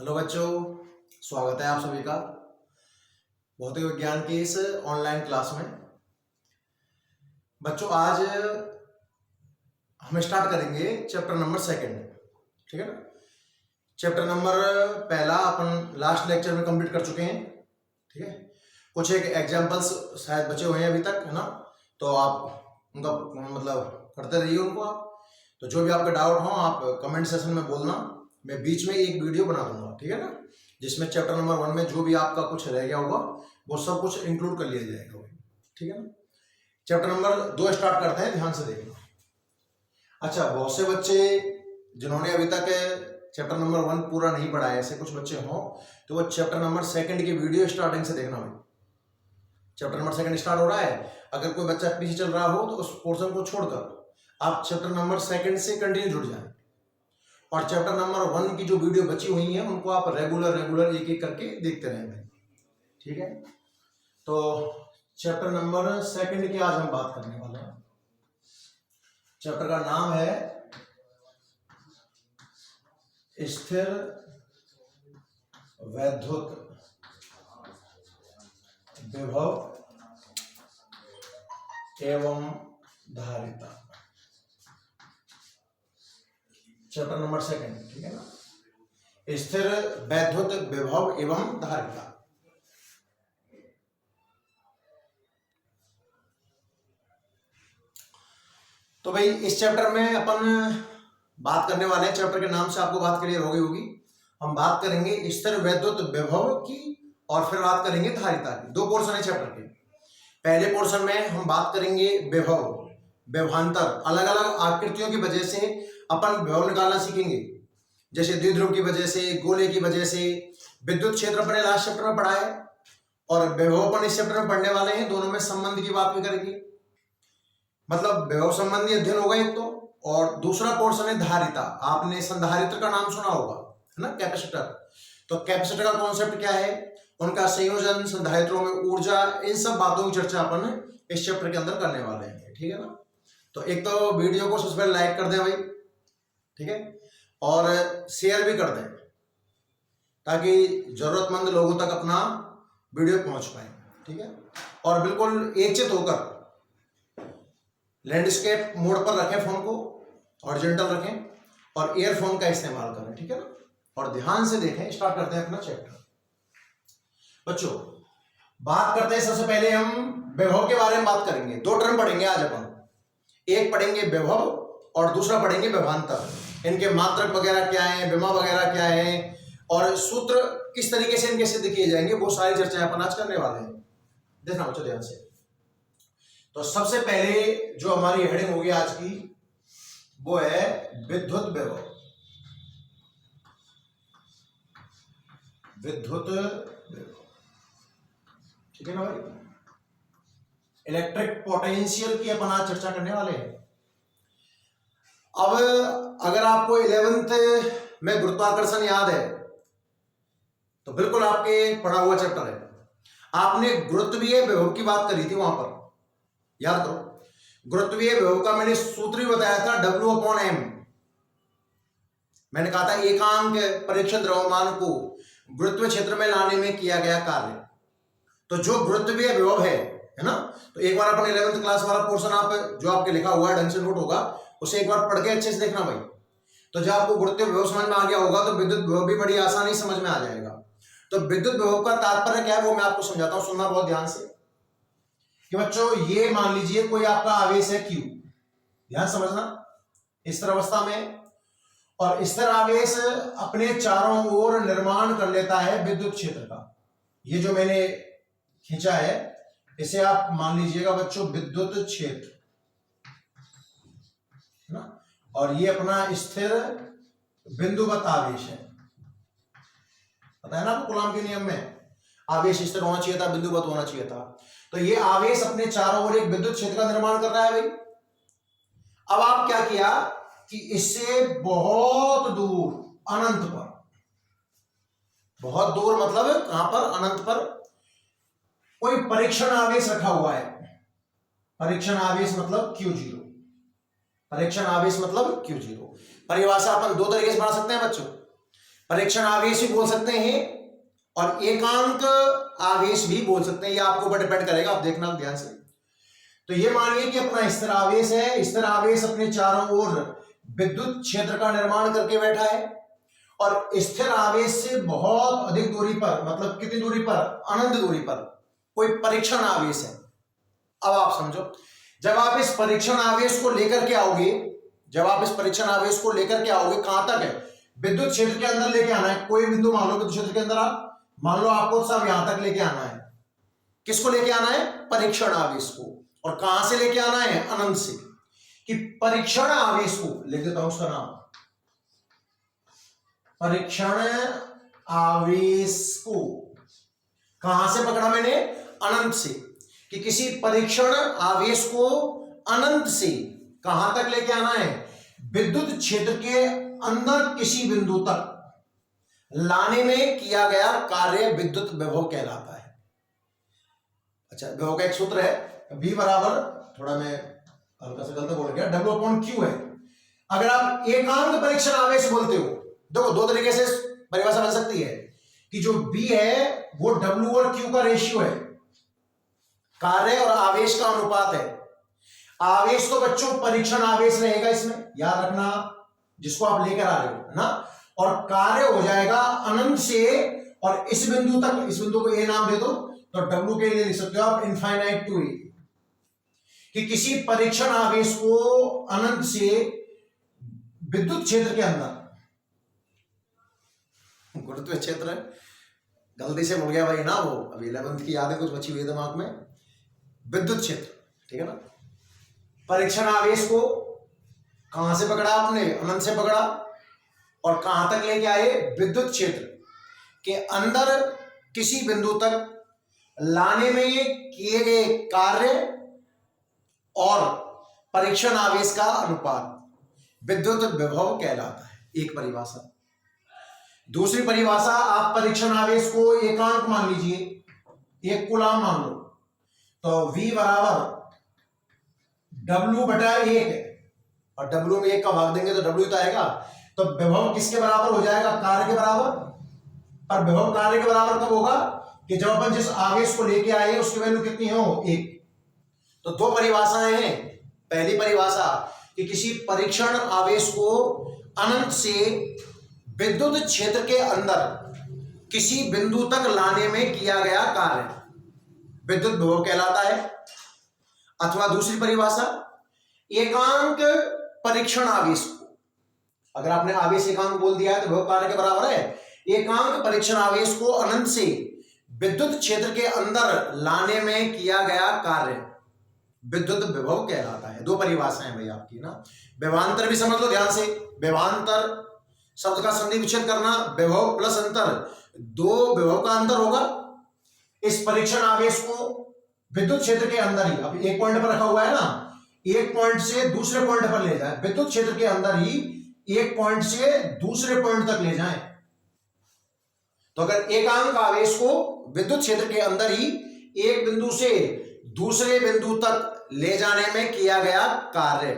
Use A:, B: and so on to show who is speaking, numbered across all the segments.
A: Hello बच्चों, स्वागत है आप सभी का भौतिक विज्ञान की इस ऑनलाइन क्लास में। बच्चों आज हम स्टार्ट करेंगे चैप्टर नंबर 2, ठीक है ना। चैप्टर नंबर पहला अपन लास्ट लेक्चर में कंप्लीट कर चुके हैं, ठीक है। कुछ एक एग्जांपल्स शायद बचे हुए हैं अभी तक, है ना। तो आप उनका मतलब करते रहिए उनको आप। तो जो भी आपके डाउट हो आप कमेंट सेशन में बोलना, मैं बीच में एक वीडियो बना दूंगा, ठीक है ना, जिसमें चैप्टर नंबर 1 में जो भी आपका कुछ रह गया होगा वो सब कुछ इंक्लूड कर लिया जाएगा, ठीक है ना। चैप्टर नंबर 2 स्टार्ट करते हैं, ध्यान से देखना। अच्छा, बहुत से बच्चे जिन्होंने अभी तक चैप्टर नंबर 1 पूरा नहीं पढ़ा है, ऐसे कुछ बच्चे हों तो वो चैप्टर नंबर 2 की वीडियो स्टार्टिंग से देखना भाई। चैप्टर नंबर 2 स्टार्ट हो रहा है, अगर कोई बच्चा पीछे चल रहा हो तो उस पोर्शन को छोड़कर आप चैप्टर नंबर 2 से कंटिन्यू जुड़ जाएं, और चैप्टर नंबर 1 की जो वीडियो बची हुई है उनको आप रेगुलर एक एक करके देखते रहेंगे, ठीक है। तो चैप्टर नंबर 2 की आज हम बात करने वाले हैं। चैप्टर का नाम है स्थिर वैद्युत विभव एवं धारिता। चैप्टर नंबर 2, ठीक है ना, स्थिर वैद्युत विभव एवं धारिता। तो भाई इस चैप्टर में अपन बात करने वाले हैं, चैप्टर के नाम से आपको बात क्लियर हो गई होगी। हम बात करेंगे स्थिर वैद्युत विभव की और फिर बात करेंगे धारिता की। 2 पोर्शन है चैप्टर के। पहले पोर्शन में हम बात करेंगे विभव, विभवांतर, अलग अलग आकृतियों की वजह से अपन विभव निकालना सीखेंगे, जैसे द्विध्रुव की वजह से, गोले की वजह से। विद्युत क्षेत्र अपने लास्ट चैप्टर में पढ़ा है और विभव अपन इस चैप्टर में पढ़ने वाले हैं। दोनों में संबंध की बात भी करेंगे, मतलब विभव संबंधी अध्ययन होगा एक तो, और दूसरा पोर्शन है धारिता। आपने संधारित्र का नाम सुना होगा, है ना, कैपेसिटर। तो कैपेसिटर का कॉन्सेप्ट क्या है, उनका संयोजन, संधारित्रों में ऊर्जा, इन सब बातों की चर्चा अपन इस चैप्टर के अंदर करने वाले हैं, ठीक है ना। तो एक तो वीडियो को सबसे पहले लाइक कर दें भाई, ठीक है, और शेयर भी कर दें ताकि जरूरतमंद लोगों तक अपना वीडियो पहुंच पाए, ठीक है। और बिल्कुल एकचित होकर लैंडस्केप मोड पर रखें फोन को, हॉरिजॉन्टल रखें और ईयरफोन का इस्तेमाल करें, ठीक है ना, और ध्यान से देखें। स्टार्ट करते हैं अपना चैप्टर। बच्चों बात करते हैं, सबसे पहले हम विभव के बारे में बात करेंगे। 2 टर्म पढ़ेंगे आज अपन, एक पढ़ेंगे विभव और दूसरा पढ़ेंगे विभवांतर। इनके मात्रक वगैरह क्या है, विमा वगैरह क्या है, और सूत्र किस तरीके से इनके सिद्ध किए जाएंगे, वो सारी चर्चाएं अपन आज करने वाले हैं। देखना बच्चों ध्यान से। तो सबसे पहले जो हमारी हेडिंग होगी आज की वो है विद्युत विभव। विद्युत विभव, ठीक है ना भाई। इलेक्ट्रिक पोटेंशियल की अपन आज चर्चा करने वाले हैं। अब अगर आपको 11th में गुरुत्वाकर्षण याद है तो बिल्कुल आपके पढ़ा हुआ चैप्टर है। आपने गुरुत्वीय विभव की बात करी थी वहां पर, याद करो। गुरुत्वीय विभव का मैंने सूत्र भी बताया था, W/m। मैंने कहा था एकांक परीक्षण द्रव्यमान को गुरुत्वीय क्षेत्र में लाने में किया गया कार्य। तो जो गुरुत्वीय विभव है ना, तो एक बार अपन 11th क्लास वाला पोर्शन आप जो आपके लिखा हुआ है ढंग से नोट होगा, उसे एक बार पढ़ के अच्छे से देखना भाई। तो जब आपको गुरुत्वीय विभव समझ में आ गया होगा तो विद्युत विभव भी बड़ी आसानी समझ में आ जाएगा। तो विद्युत विभव का तात्पर्य क्या है वो मैं आपको समझाता हूं, सुनना बहुत ध्यान से। कि बच्चों ये मान लीजिए कोई आपका आवेश है Q, ध्यान समझना, स्थिर अवस्था में, और स्थिर आवेश अपने चारों ओर निर्माण कर लेता है विद्युत क्षेत्र का। ये जो मैंने खींचा है इसे आप मान लीजिएगा बच्चों विद्युत क्षेत्र, है ना, और ये अपना स्थिर बिंदुवत आवेश है। पता है ना आपको कूलॉम के नियम में आवेश स्थिर होना चाहिए था, बिंदुवत होना चाहिए था। तो ये आवेश अपने चारों ओर एक विद्युत क्षेत्र का निर्माण कर रहा है भाई। अब आप क्या किया कि इससे बहुत दूर, अनंत पर, बहुत दूर मतलब कहां पर, अनंत पर, कोई परीक्षण आवेश रखा हुआ है। परीक्षण आवेश मतलब Q0, परीक्षण आवेश मतलब Q0। परिभाषा अपन 2 तरीके से बना सकते हैं बच्चों। परीक्षण आवेश भी बोल सकते हैं और एकांक आवेश भी बोल सकते हैं, ये आपके ऊपर डिपेंड करेगा, आप देखना ध्यान से। तो ये मानिए कि अपना स्थिर आवेश है, स्थिर आवेश अपने चारों ओर विद्युत क्षेत्र का निर्माण करके बैठा है और स्थिर आवेश से बहुत अधिक दूरी पर, मतलब कितनी दूरी पर, अनंत दूरी पर कोई परीक्षण आवेश है। अब आप समझो, जब आप इस परीक्षण आवेश को लेकर के आओगे, जब आप इस परीक्षण आवेश को लेकर के आओगे, कहां तक है, विद्युत क्षेत्र के अंदर लेके आना है। कोई बिंदु मान लो विद्युत क्षेत्र के अंदर, आप मान लो आपको सब यहां तक लेके आना है। किसको लेके आना है, परीक्षण आवेश को। और कहां से लेके आना है, अनंत से। कि परीक्षण आवेश को लिख देता हूं, उसका नाम परीक्षण आवेश को कहां से पकड़ा मैंने, अनंत से। कि किसी परीक्षण आवेश को अनंत से कहां तक लेके आना है, विद्युत क्षेत्र के अंदर किसी बिंदु तक लाने में किया गया कार्य विद्युत विभव कहलाता है। अच्छा, विभव का एक सूत्र है, V बराबर, थोड़ा मैं हल्का सा गलत बोल गया, W/Q है। अगर आप एकांक परीक्षण आवेश बोलते हो, देखो दो तरीके से परिभाषा बन सकती है कि जो B है वो W और Q का रेशियो है, कार्य और आवेश का अनुपात है। आवेश तो बच्चों परीक्षण आवेश रहेगा इसमें, याद रखना, जिसको आप लेकर आ रहे हो ना। और कार्य हो जाएगा अनंत से और इस बिंदु तक, इस बिंदु को ए नाम दे दो, तो W के लिए लिख सकते हो आप इनफाइनाइट टू ए। कि किसी परीक्षण आवेश को अनंत से विद्युत क्षेत्र के अंदर, गुरुत्व क्षेत्र गलती से मुड़ गया भाई ना, वो अभी 11th की यादें कुछ बची हुई दिमाग में, विद्युत क्षेत्र, ठीक है ना। परीक्षण आवेश को कहां से पकड़ा आपने, अनंत से पकड़ा, और कहां तक लेके आए, विद्युत क्षेत्र के अंदर किसी बिंदु तक लाने में किए गए कार्य और परीक्षण आवेश का अनुपात विद्युत विभव कहलाता है, एक परिभाषा। दूसरी परिभाषा, आप परीक्षण आवेश को एकांक मान लीजिए, एक कूलाम मान लो, तो V बराबर W/1 है, और W में 1 का भाग देंगे तो W तो आएगा। तो विभव किसके बराबर हो जाएगा, कार्य के बराबर। और विभव कार्य के बराबर कब होगा, कि जब अपन जिस आवेश को लेके आए उसकी वैल्यू कितनी हो, 1। तो दो परिभाषाएं हैं। पहली परिभाषा कि किसी परीक्षण आवेश को अनंत से विद्युत क्षेत्र के अंदर किसी बिंदु तक लाने में किया गया कार्य विद्युत विभव कहलाता है। अथवा दूसरी परिभाषा, एकांक परीक्षण आवेश को, अगर आपने आवेश एकांक बोल दिया है तो विभव कार्य के बराबर है। एकांक परीक्षण आवेश को अनंत से विद्युत क्षेत्र के अंदर लाने में किया गया कार्य विद्युत विभव कहलाता है। दो परिभाषाएं भाई आपकी ना। विभवांतर भी समझ लो ध्यान से। विभवांतर शब्द का संधि विच्छेद करना, विभव प्लस अंतर, दो विभव का अंतर होगा। इस परीक्षण आवेश को विद्युत क्षेत्र के अंदर ही, अब एक पॉइंट पर रखा हुआ है ना, एक पॉइंट से दूसरे पॉइंट पर ले जाए, विद्युत क्षेत्र के अंदर ही एक पॉइंट से दूसरे पॉइंट तक ले जाएं। तो अगर एकांक आवेश को विद्युत क्षेत्र के अंदर ही एक बिंदु से दूसरे बिंदु तक ले जाने में किया गया कार्य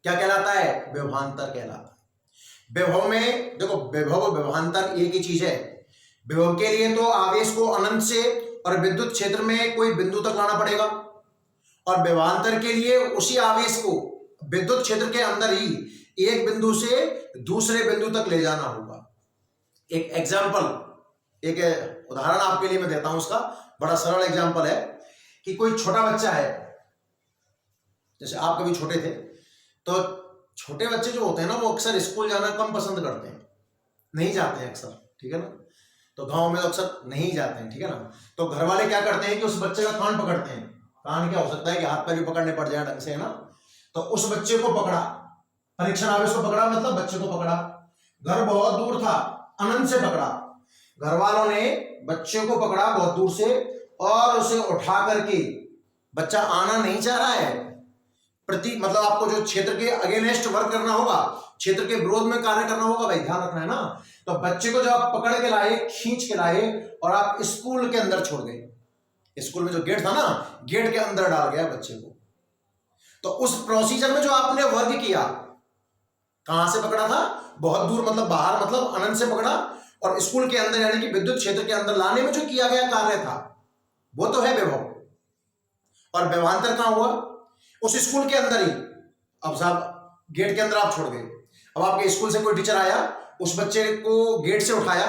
A: क्या कहलाता है, विभवांतर कहलाता है। विभव में देखो, विभव विभवांतर एक ही चीज है। विभव के लिए तो आवेश को अनंत से और विद्युत क्षेत्र में कोई बिंदु तक लाना पड़ेगा, और विभवांतर के लिए उसी आवेश को विद्युत क्षेत्र के अंदर ही एक बिंदु से दूसरे बिंदु तक ले जाना होगा। एक एग्जाम्पल, एक उदाहरण आपके लिए मैं देता हूं, उसका बड़ा सरल एग्जाम्पल है कि कोई छोटा बच्चा है, जैसे आप कभी छोटे थे, तो छोटे बच्चे जो होते हैं ना वो अक्सर स्कूल जाना कम पसंद करते हैं, नहीं जाते हैं अक्सर, ठीक है ना। तो गांव में तो अक्सर नहीं जाते हैं, ठीक है ना। तो घर वाले क्या करते हैं कि उस बच्चे का कान पकड़ते हैं। कान क्या हो सकता है कि हाथ पैर भी पकड़ने पड़ जाए ढंग से, है ना। तो उस बच्चे को पकड़ा, परीक्षण आवेश को पकड़ा, मतलब बच्चे को पकड़ा। घर बहुत दूर था, अनंत से पकड़ा। घर वालों ने बच्चे को पकड़ा बहुत दूर से और उसे उठा करके, बच्चा आना नहीं चाह रहा है, मतलब आपको जो क्षेत्र के अगेंस्ट वर्क करना होगा, क्षेत्र के विरोध में कार्य करना होगा, भाई ध्यान रखना है ना। तो बच्चे को जब आप पकड़ के लाए, खींच के लाए और आप स्कूल के अंदर छोड़ गए, स्कूल में जो गेट था ना, गेट के अंदर डाल गया बच्चे को। तो उस प्रोसीजर में जो आपने वर्क किया, कहां से पकड़ा था? बहुत दूर मतलब बाहर, मतलब अनंत से पकड़ा। और स्कूल के अंदर यानी कि विद्युत क्षेत्र के अंदर लाने में जो किया गया कार्य था वो तो है विभव। और विभवांतर कहां हुआ? उस स्कूल के अंदर ही। अब साहब गेट के अंदर आप छोड़ गए, अब आपके स्कूल से कोई टीचर आया, उस बच्चे को गेट से उठाया,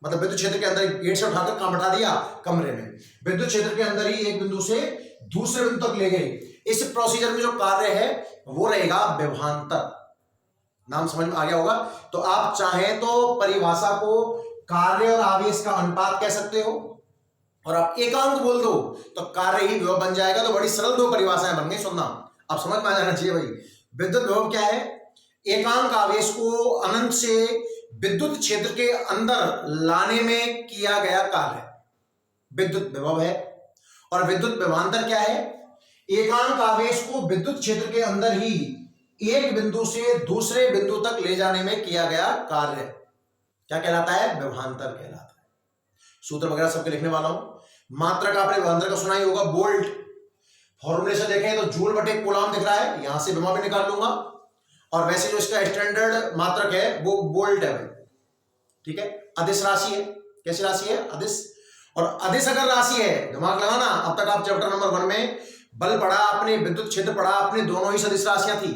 A: मतलब विद्युत क्षेत्र के अंदर गेट से उठाकर कहां बैठा दिया? कमरे में। विद्युत क्षेत्र के अंदर ही एक बिंदु से दूसरे बिंदु तक ले गए। इस प्रोसीजर में जो कार्य है वो रहेगा विभवांतर। नाम समझ में आ गया होगा? तो आप चाहें तो परिभाषा को कार्य और आवेश का अनुपात कह सकते हो, और आप एकांक बोल दो तो कार्य ही विभव बन जाएगा। तो बड़ी सरल दो परिभाषाएं बन गई, सुनना आप समझ में आ जाना चाहिए भाई। विद्युत विभव क्या है? एकांक आवेश को अनंत से विद्युत क्षेत्र के अंदर लाने में किया गया कार्य विद्युत विभव है। और विद्युत विभवांतर क्या है? एकांक आवेश को विद्युत क्षेत्र के अंदर ही एक बिंदु से दूसरे बिंदु तक ले जाने में किया गया कार्य क्या कहलाता है? विभवांतर कहलाता है। सूत्र वगैरह सबके लिखने वाला हूं। मात्रक आपने विभवांतर का सुना ही होगा, बोल्ट। फॉर्मूले से देखें तो जूल बटे कूलाम दिख रहा है, यहां से विभव भी निकाल लूंगा। और वैसे जो इसका स्टैंडर्ड मात्रक है वो वोल्ट है भाई, ठीक है। अदिश राशि है, कैसी राशि है? अदिश। और अदिश अगर राशि है, दिमाग लगाना, अब तक आप चैप्टर नंबर 1 में बल पढ़ा आपने, विद्युत क्षेत्र पढ़ा आपने, दोनों ही सदिश राशियां थी।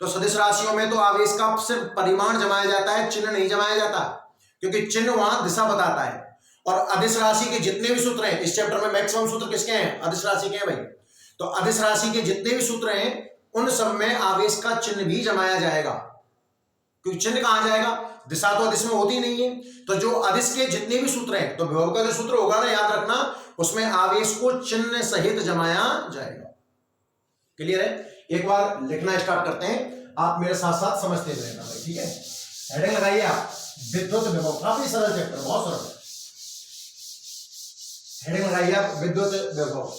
A: तो सदिश राशियों में तो आवेश का सिर्फ परिमाण जमाया जाता है, चिन्ह नहीं जमाया जाता, क्योंकि चिन्ह वहां दिशा बताता है। और अदिश राशि के जितने भी सूत्र हैं इस चैप्टर में, मैक्सिमम सूत्र किसके हैं? अदिश राशि के हैं भाई। तो अदिश राशि के जितने भी सूत्र हैं उन सब में आवेश का चिन्ह भी जमाया जाएगा, क्योंकि चिन्ह कहां जाएगा? दिशा तो अदिश में होती नहीं है। तो जो अदिश के जितने भी सूत्र हैं, तो विभव का जो सूत्र होगा ना, याद रखना, उसमें आवेश को चिन्ह सहित जमाया जाएगा। क्लियर है? एक बार लिखना स्टार्ट करते हैं, आप मेरे साथ साथ समझते रहना भाई, ठीक है। हेडिंग लगाइए आप, विद्युत विभव। काफी सरल चैप्टर, बहुत सरल। हेडिंग लगाइए आप, विद्युत विभव।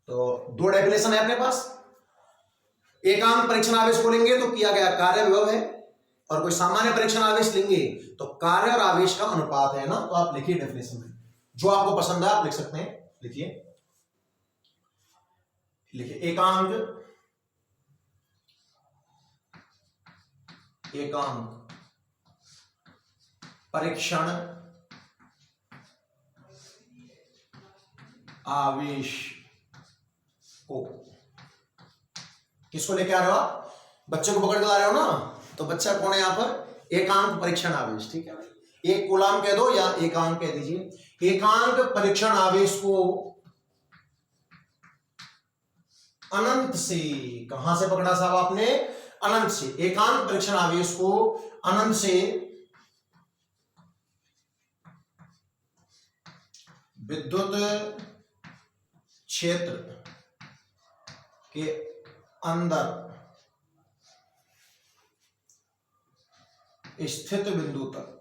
A: तो दो डेफिनेशन है अपने पास। एकांक परीक्षण आवेश को लेंगे तो किया गया कार्य विभव है, और कोई सामान्य परीक्षण आवेश लेंगे तो कार्य और आवेश का अनुपात है ना। तो आप लिखिए डेफिनेशन में, जो आपको पसंद है आप लिख सकते हैं। लिखिए, लिखिए एकांक परीक्षण आवेश को, किसको लेके आ रहे हो आप? बच्चे को पकड़ के ला रहे हो ना, तो बच्चा कौन है यहां पर? एकांक परीक्षण आवेश, ठीक है भाई। एक कूलाम कह दो या एकांक कह दीजिए। एकांक परीक्षण आवेश को अनंत से, कहां से पकड़ा साहब आपने? अनंत से। एकांक परीक्षण आवेश को अनंत से विद्युत क्षेत्र के अंदर स्थित बिंदु तक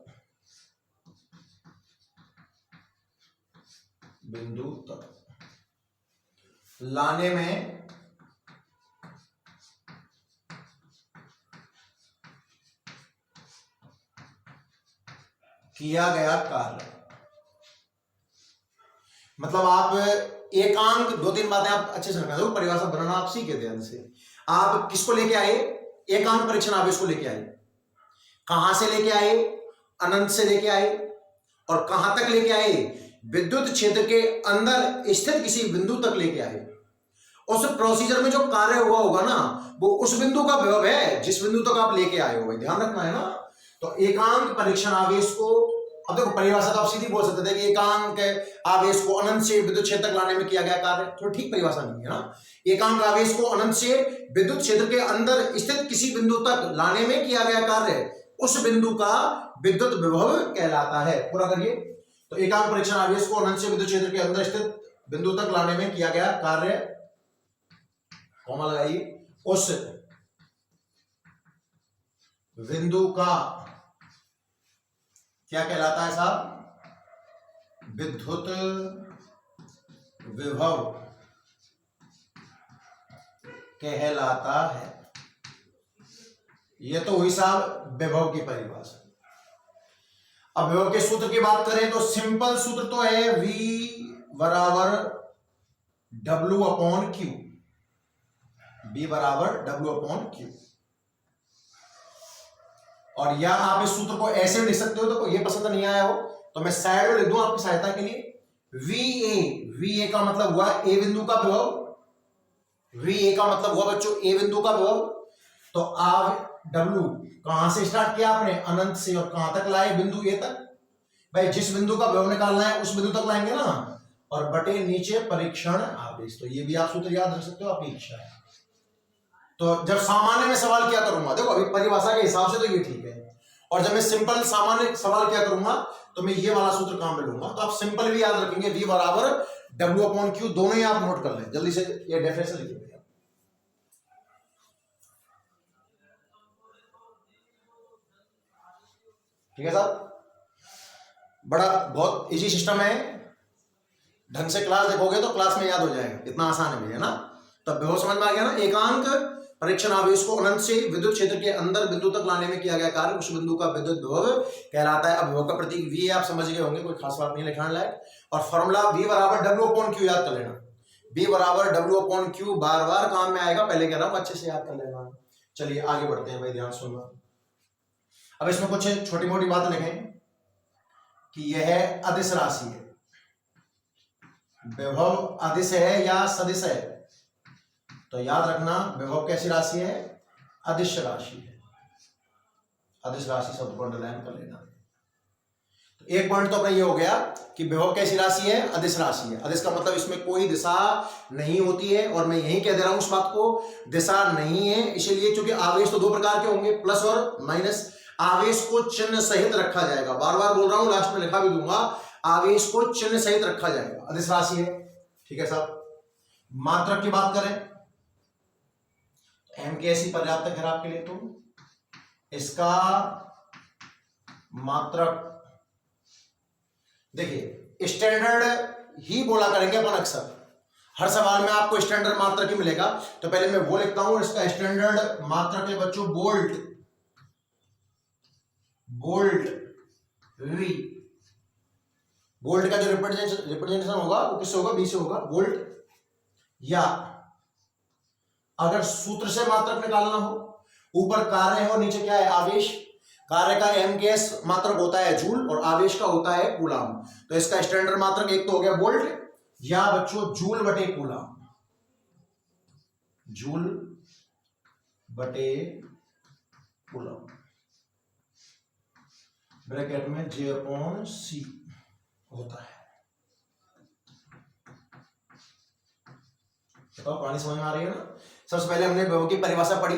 A: लाने में किया गया कार्य। मतलब आप एकांक, दो तीन बातें आप अच्छे से रखना, परिभाषा बनाना आप सीखे ध्यान से। आप किसको लेके आए? एकांक परीक्षण आवेश को लेके आए। कहां से लेके आए? अनंत से लेके आए। और कहां तक लेके आए? विद्युत क्षेत्र के अंदर स्थित किसी बिंदु तक लेके आए। उस प्रोसीजर में जो कार्य हुआ होगा ना, वो उस बिंदु का विभव है जिस बिंदु तक आप लेके आए हो भाई, ध्यान रखना है ना। तो एकांक परीक्षण आवेश को, अब देखो परिभाषा तो आप सीधी बोल सकते थे कि एकांक आवेश को अनंत से विद्युत क्षेत्र तक लाने में किया गया कार्य, तो ठीक परिभाषा नहीं है ना। एकांक आवेश को अनंत से विद्युत क्षेत्र के अंदर स्थित किसी बिंदु तक लाने में किया गया कार्य, उस बिंदु का विद्युत विभव कहलाता है। पूरा करिए। तो एकांक परीक्षण आवेश को अनंत से विद्युत क्षेत्र के अंदर स्थित बिंदु तक लाने में किया गया कार्य, कॉमा लगाइए, उस बिंदु का क्या कहलाता है साहब? विद्युत विभव कहलाता है। यह तो हुई साहब विभव की परिभाषा। अब विभव के सूत्र की बात करें तो सिंपल सूत्र तो है V बराबर W अपॉन Q। B बराबर W अपॉन Q। और या आप इस सूत्र को ऐसे भी लिख सकते हो, तो ये पसंद नहीं आया हो तो मैं साइड में लिख दूं आपकी सहायता के लिए। VA का मतलब हुआ ए बिंदु का विभव, VA का मतलब हुआ बच्चों ए बिंदु का विभव। तो आप W कहां से स्टार्ट किया आपने, अनंत से, और कहां तक लाए, बिंदु ए तक। भाई जिस बिंदु का विभव निकालना है उस बिंदु तक लाएंगे ना, और बटे नीचे परीक्षण आवेश। तो ये भी आप सूत्र याद रख सकते हो, आपकी इच्छा है। तो जब सामान्य में सवाल किया करूंगा, देखो अभी परिभाषा के हिसाब से तो ये ठीक है, और जब मैं सिंपल सामान्य सवाल किया करूंगा तो मैं ये वाला सूत्र काम में लूंगा। तो आप सिंपल भी याद रखेंगे, V बराबर W अपॉन Q, दोनों ही आप नोट कर लें जल्दी से, ये डेफिनेशन लिखिए। ठीक है साहब, बड़ा बहुत इजी सिस्टम है, ढंग से क्लास देखोगे तो क्लास में याद हो जाएगा, इतना आसान है भैया ना। तो विभव समझ में आ गया ना, एकांक परीक्षण आवेश को अनंत से विद्युत क्षेत्र के अंदर बिंदु तक लाने में किया गया कार्य उस बिंदु का विद्युत विभव कहलाता है। अब विभव का प्रतीक V आप समझ गए होंगे, कोई खास बात नहीं लिखाने लायक। और फॉर्मूला V बराबर W अपॉन Q याद कर लेना, V बराबर W अपॉन Q बार बार काम में आएगा, पहले कह रहा हूं अच्छे से याद कर लेना। चलिए आगे बढ़ते हैं भाई, ध्यान सुनना। अब इसमें कुछ छोटी मोटी बात लिखें कि यह अदिश राशि है, विभव अदिश है या सदिश है, तो याद रखना विभव कैसी राशि है, अदिश राशि है। अदिश राशि शब्द को अंडरलाइन कर लेना। तो एक पॉइंट तो अपना ये हो गया कि विभव कैसी राशि है, अदिश राशि है। अदिश का मतलब इसमें कोई दिशा नहीं होती है, और मैं यही कह दे रहा हूं उस बात को, दिशा नहीं है इसलिए, क्योंकि आवेश तो दो प्रकार के होंगे, प्लस और माइनस। आवेश को चिन्ह सहित रखा जाएगा, बार बार बोल रहा हूं, लास्ट में लिखा भी दूंगा, आवेश को चिन्ह सहित रखा जाएगा, अदिश राशि है। ठीक है साहब, मात्रक की बात करें, M की ऐसी पर्याप्त है आपके लिए, तो इसका मात्रक देखिए स्टैंडर्ड ही बोला करेंगे अपन अक्सर, हर सवाल में आपको स्टैंडर्ड मात्रक ही मिलेगा। तो पहले मैं वो लिखता हूं, इसका स्टैंडर्ड मात्रक है बच्चों बोल्ट, V। बोल्ट का जो रिप्रेजेंटेशन होगा वो किससे होगा, B से होगा, बोल्ट। या अगर सूत्र से मात्रक निकालना हो, ऊपर कार्य है और नीचे क्या है, आवेश। कार्य का MKS मात्रक होता है जूल, और आवेश का होता है कूलाम। तो इसका स्टैंडर्ड मात्रक एक तो हो गया वोल्ट, या बच्चों जूल बटे कूलाम, जूल बटे कूलाम, ब्रैकेट में J/C होता है। बताओ कहानी समझ में आ रही है ना। सबसे पहले हमने विभव की परिभाषा पढ़ी,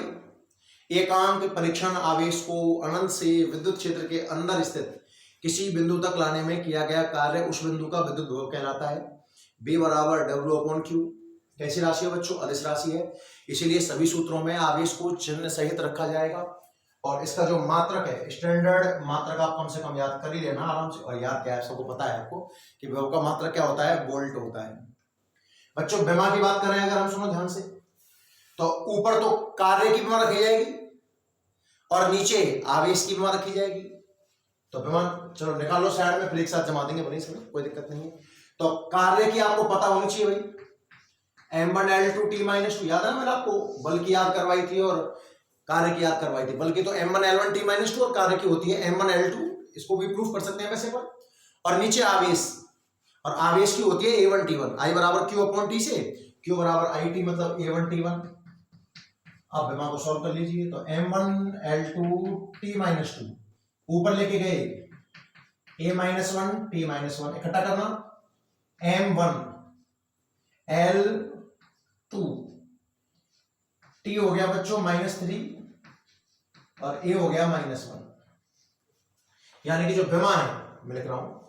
A: एकांक परीक्षण आवेश को अनंत से विद्युत क्षेत्र के अंदर स्थित किसी बिंदु तक लाने में किया गया कार्य उस बिंदु का विद्युत विभव कहलाता है। B बराबर W अपॉन Q कैसी राशि है बच्चों, अदिश राशि है, इसीलिए सभी सूत्रों में आवेश को चिन्ह सहित रखा जाएगा। और इसका जो मात्रक है, स्टैंडर्ड मात्रक आप कम से कम याद कर ही लेना आराम से। और याद क्या है, सबको पता है आपको कि विभव का मात्रक क्या होता है, वोल्ट होता है। बच्चों विमा की बात करें अगर हम, सुनो ध्यान से, तो ऊपर तो कार्य की विमा रखी जाएगी और नीचे आवेश की विमा रखी जाएगी। तो विमा चलो निकालो साइड में, फिर एक साथ जमा देंगे बनी, इसमें कोई दिक्कत नहीं है। तो कार्य की आपको पता होनी चाहिए भाई, M1L2 T-2, याद है ना मैंने आपको बल की याद करवाई थी और कार्य की याद करवाई थी। बल की तो M1L1 T-2 और कार्य की होती है M1L2, इसको भी प्रूफ कर सकते हैं वैसे पर। और नीचे आवेश, और आवेश की होती है A1 T1, I बराबर Q अपॉन T से, Q बराबर IT मतलब A1 T1। अब विमा को सॉल्व कर लीजिए, तो M1L2 T-2 ऊपर लेके गए A-1 T-1, इकट्ठा करना, M1L2 T हो गया बच्चों -3 और A हो गया -1। यानी कि जो विमा है, मैं लिख रहा हूं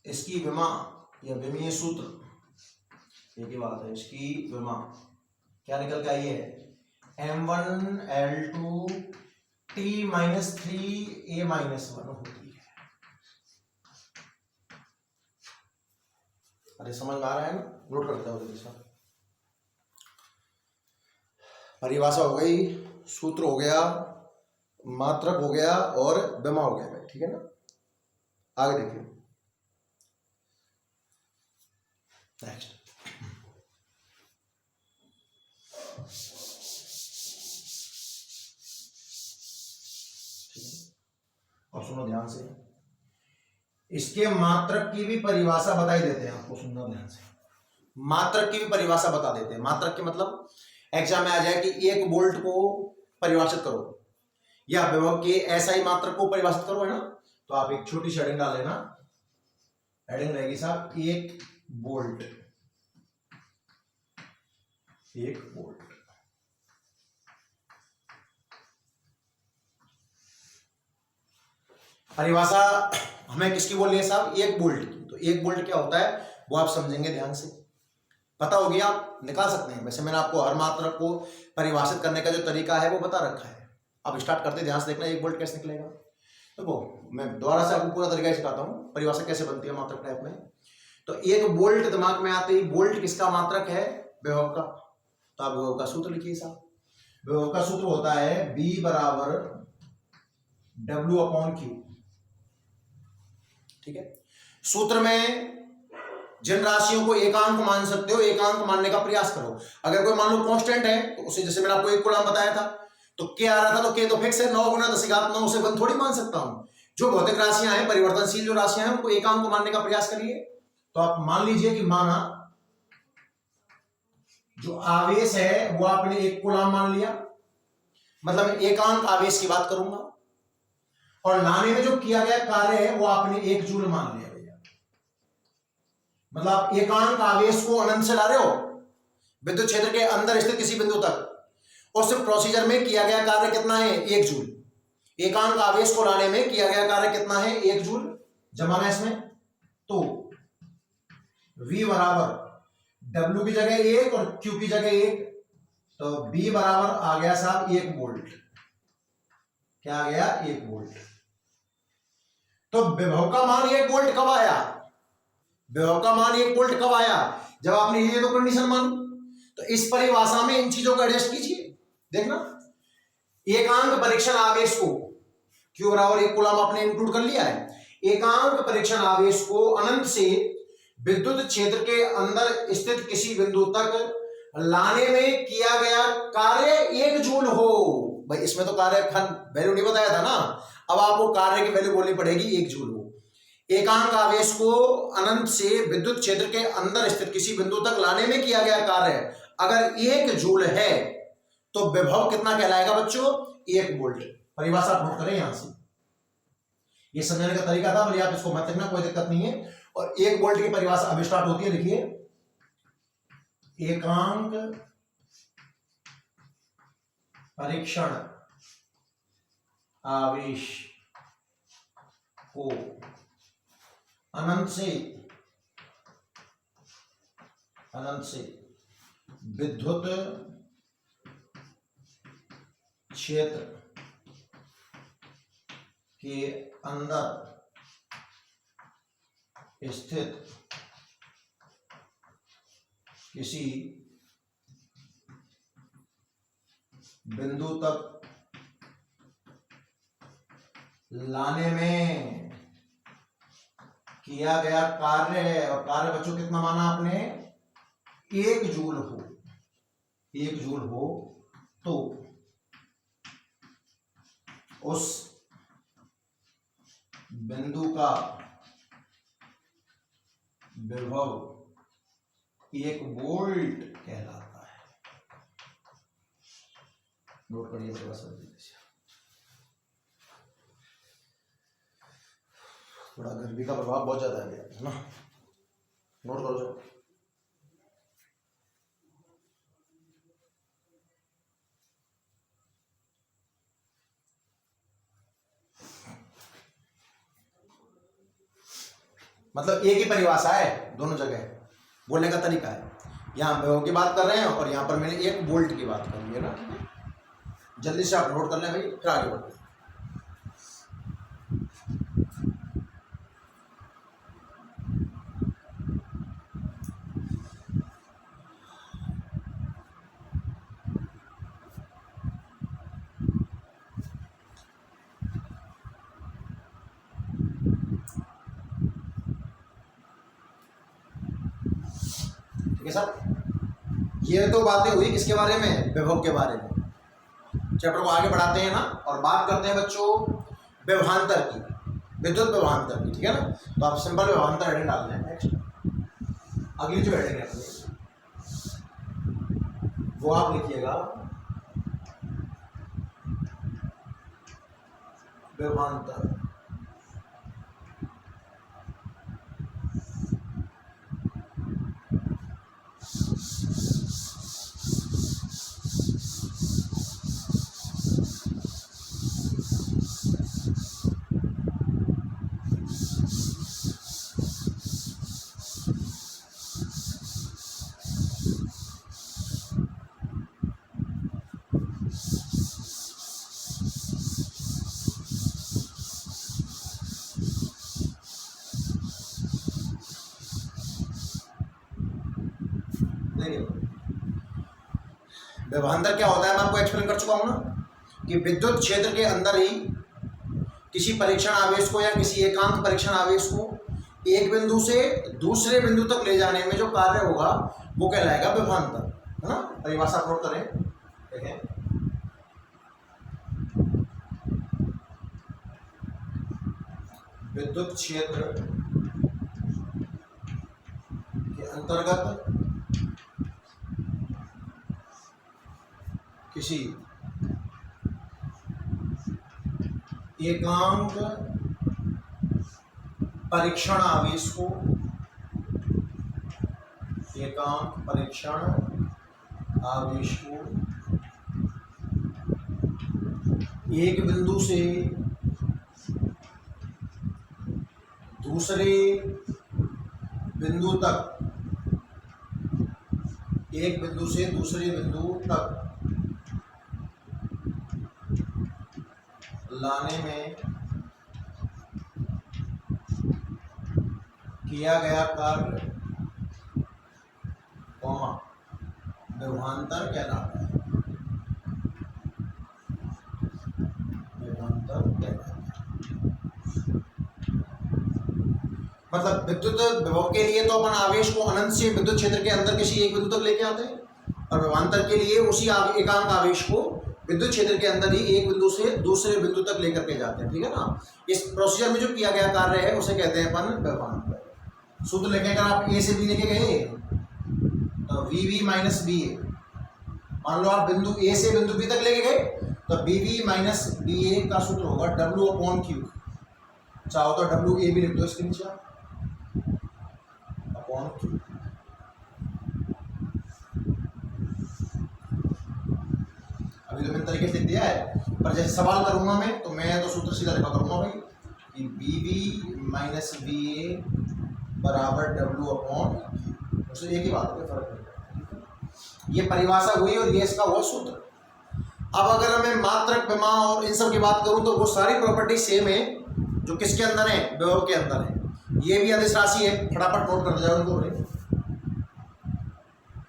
A: इसकी विमा या विमीय सूत्र एक ही बात है, इसकी विमा क्या निकल के आई है, M1L2 T-3 A-1 होती है। अरे समझ में आ रहा है ना, नोट करते हो जल्दी से। परिभाषा हो गई, सूत्र हो गया, मात्रक हो गया और विमा हो गया, ठीक है ना। आगे देखिए नेक्स्ट, अब सुनो ध्यान से, इसके मात्रक की भी परिभाषा बताई देते हैं आपको, सुनना ध्यान से। मात्रक की भी परिभाषा बता देते हैं। मात्रक के मतलब एग्जाम में आ जाए कि 1 वोल्ट को परिभाषित करो या विभव के SI मात्रक को परिभाषित करो, है ना। तो आप एक छोटी सी हेडिंग डाल लेना, हेडिंग रहेगी साहब 1 वोल्ट। 1 वोल्ट परिभाषा हमें किसकी बोलनी है साहब? 1 वोल्ट की। तो 1 वोल्ट क्या होता है वो आप समझेंगे ध्यान से, पता होगी, आप निकाल सकते हैं। वैसे मैंने आपको हर मात्रक को परिभाषित करने का जो तरीका है वो बता रखा है। अब स्टार्ट करते ध्यान से देखना 1 वोल्ट कैसे निकलेगा। देखो मैं दोबारा से आपको पूरा तरीका सिखाता हूँ, परिभाषा कैसे बनती है मात्रक टाइप में। तो 1 वोल्ट दिमाग में आते ही, वोल्ट किसका मात्रक है? विभव का। तो आप विभव का सूत्र लिखिए साहब। विभव का सूत्र होता है V बराबर W/Q। ठीक है, सूत्र में जिन राशियों को एकांक मान सकते हो, एकांक मानने का प्रयास करो। अगर कोई मान लो कांस्टेंट है तो उसे, जैसे मैंने आपको 1 कूलम बताया था, तो K आ रहा था, तो K तो फिक्स है, 9 × 10⁹ उसे 1 थोड़ी मान सकता हूं। जो भौतिक राशियां हैं, परिवर्तनशील जो राशियां हैं, उनको एकांक को मानने का प्रयास करिए। तो आप मान लीजिए कि माना जो आवेश है वो आपने 1 कूलम मान लिया, मतलब एकांक आवेश की बात करूंगा, और लाने में जो किया गया कार्य है वो आपने 1 जूल मान लिया भैया। मतलब आप एकांक आवेश को अनंत से ला रहे हो विद्युत क्षेत्र के अंदर स्थित किसी बिंदु तक, उस प्रोसीजर में किया गया कार्य कितना है? 1 जूल। एकांक आवेश को लाने में किया गया कार्य कितना है? 1 जूल। जमाना इसमें, तो V बराबर W की जगह 1 और Q की जगह 1, तो V बराबर आ गया साहब 1 वोल्ट। क्या आ गया? 1 वोल्ट। तो विभव का मान 1 वोल्ट कब आया? विभव का मान 1 वोल्ट कब आया? जब आपने ये दो कंडीशन मानी। तो इस परिभाषा में इन चीजों को एडजस्ट कीजिए। देखना, एकांक परीक्षण आवेश को Q बराबर 1 कूलम आपने इंक्लूड कर लिया है। एकांक परीक्षण आवेश को अनंत से विद्युत क्षेत्र के अंदर स्थित किसी बिंदु तक लाने में किया गया कार्य 1 जूल हो। भाई इसमें तो कार्य वैल्यू नहीं बताया था ना, अब आपको कार्य की वैल्यू बोलनी पड़ेगी 1 जूल हो। एकांक आवेश को अनंत से विद्युत क्षेत्र के अंदर स्थित किसी बिंदु तक लाने में किया गया कार्य अगर 1 जूल है तो विभव कितना कहलाएगा बच्चों? 1 वोल्ट। परिभाषा नोट करें यहां से, ये समझने का तरीका था, बोलिए आप इसको मत लिखना, कोई दिक्कत नहीं है। और 1 वोल्ट की परिभाषा अब स्टार्ट होती है, लिखिए एकांक परीक्षण आवेश को अनंत से विद्युत क्षेत्र के अंदर स्थित किसी बिंदु तक लाने में किया गया कार्य है, और कार्य बच्चों कितना माना आपने? 1 जूल हो। 1 जूल हो तो उस बिंदु का विभव 1 वोल्ट कहलाता है। नोट करिए थोड़ा गर्मी का प्रभाव बहुत ज्यादा है ना, नोट करो जो। मतलब एक ही परिभाषा है, दोनों जगह बोलने का तरीका है। यहां विभव की बात कर रहे हैं और यहां पर मैंने 1 वोल्ट की बात कर ली है ना। जल्दी से आप नोट कर लें भाई, फिर आगे बढ़ते हैं। सब ये तो बातें हुई किसके बारे में? विभव के बारे में। चैप्टर को आगे बढ़ाते हैं ना, और बात करते हैं बच्चों व्यवहांतर की, विद्युत व्यवहांतर की, ठीक है ना। तो आप सिंपल व्यवहांतर हेडिंग डालना है। नेक्स्ट अगली जो हेडिंग है अपनी वो आप लिखिएगा व्यवहांतर। व्यवहांतर क्या होता है मैं आपको एक्सप्लेन कर चुका हूं ना, कि विद्युत क्षेत्र के अंदर ही किसी परीक्षण आवेश को या किसी एकांक परीक्षण आवेश को एक बिंदु से दूसरे बिंदु तक ले जाने में जो कार्य होगा वो कहलाएगा व्यवहांतर, है ना। परिभाषा नोट करें, देखें विद्युत क्षेत्र के अंतर्गत किसी एकांक परीक्षण आवेश को, एकांक परीक्षण आवेश को एक बिंदु से दूसरे बिंदु तक, एक बिंदु से दूसरे बिंदु तक लाने में किया गया कार्य व्यवहांतर कहलाता है, व्यवहांतर कहलाता है। मतलब विद्युत विभव के लिए तो अपन आवेश को अनंत से विद्युत क्षेत्र के अंदर किसी एक बिंदु तक लेके आते हैं, और व्यवहांतर के लिए उसी एकांक आवेश को विद्युत क्षेत्र के अंदर ही एक बिंदु से दूसरे बिंदु तक लेकर के जाते हैं, ठीक है ना। इस प्रोसीजर में जो किया गया कार्य है उसे कहते हैं अपन व्यवहांतर। सूत्र लेके अगर आप ए से बी लेके गए तो वी वी माइनस बी ए, मान लो आप बिंदु ए से बिंदु बी तक लेके गए तो बी वी माइनस बी ए का सूत्र होगा डब्ल्यू अपॉन क्यू। चाहो तो डब्ल्यू ए भी लिख दो इसके नीचे अपॉन क्यू। अभी तो मैंने तरीके से दिया है, पर जैसे सवाल करूंगा मैं तो मैं तो सूत्र सीधा लिखा करूंगा भाई कि बी वी माइनस बी ए बराबर डब्ल्यू अपॉन क्यू, उससे एक ही बात है, फर्क नहीं। ये परिभाषा हुई और ये इसका हुआ सूत्र। अब अगर मैं मात्रक, विमा और इन सब की बात करूं तो वो सारी प्रॉपर्टी सेम है जो किसके अंदर है, विभव के अंदर है। ये भी अदिश राशि है, फटाफट नोट कर जाओ उनको,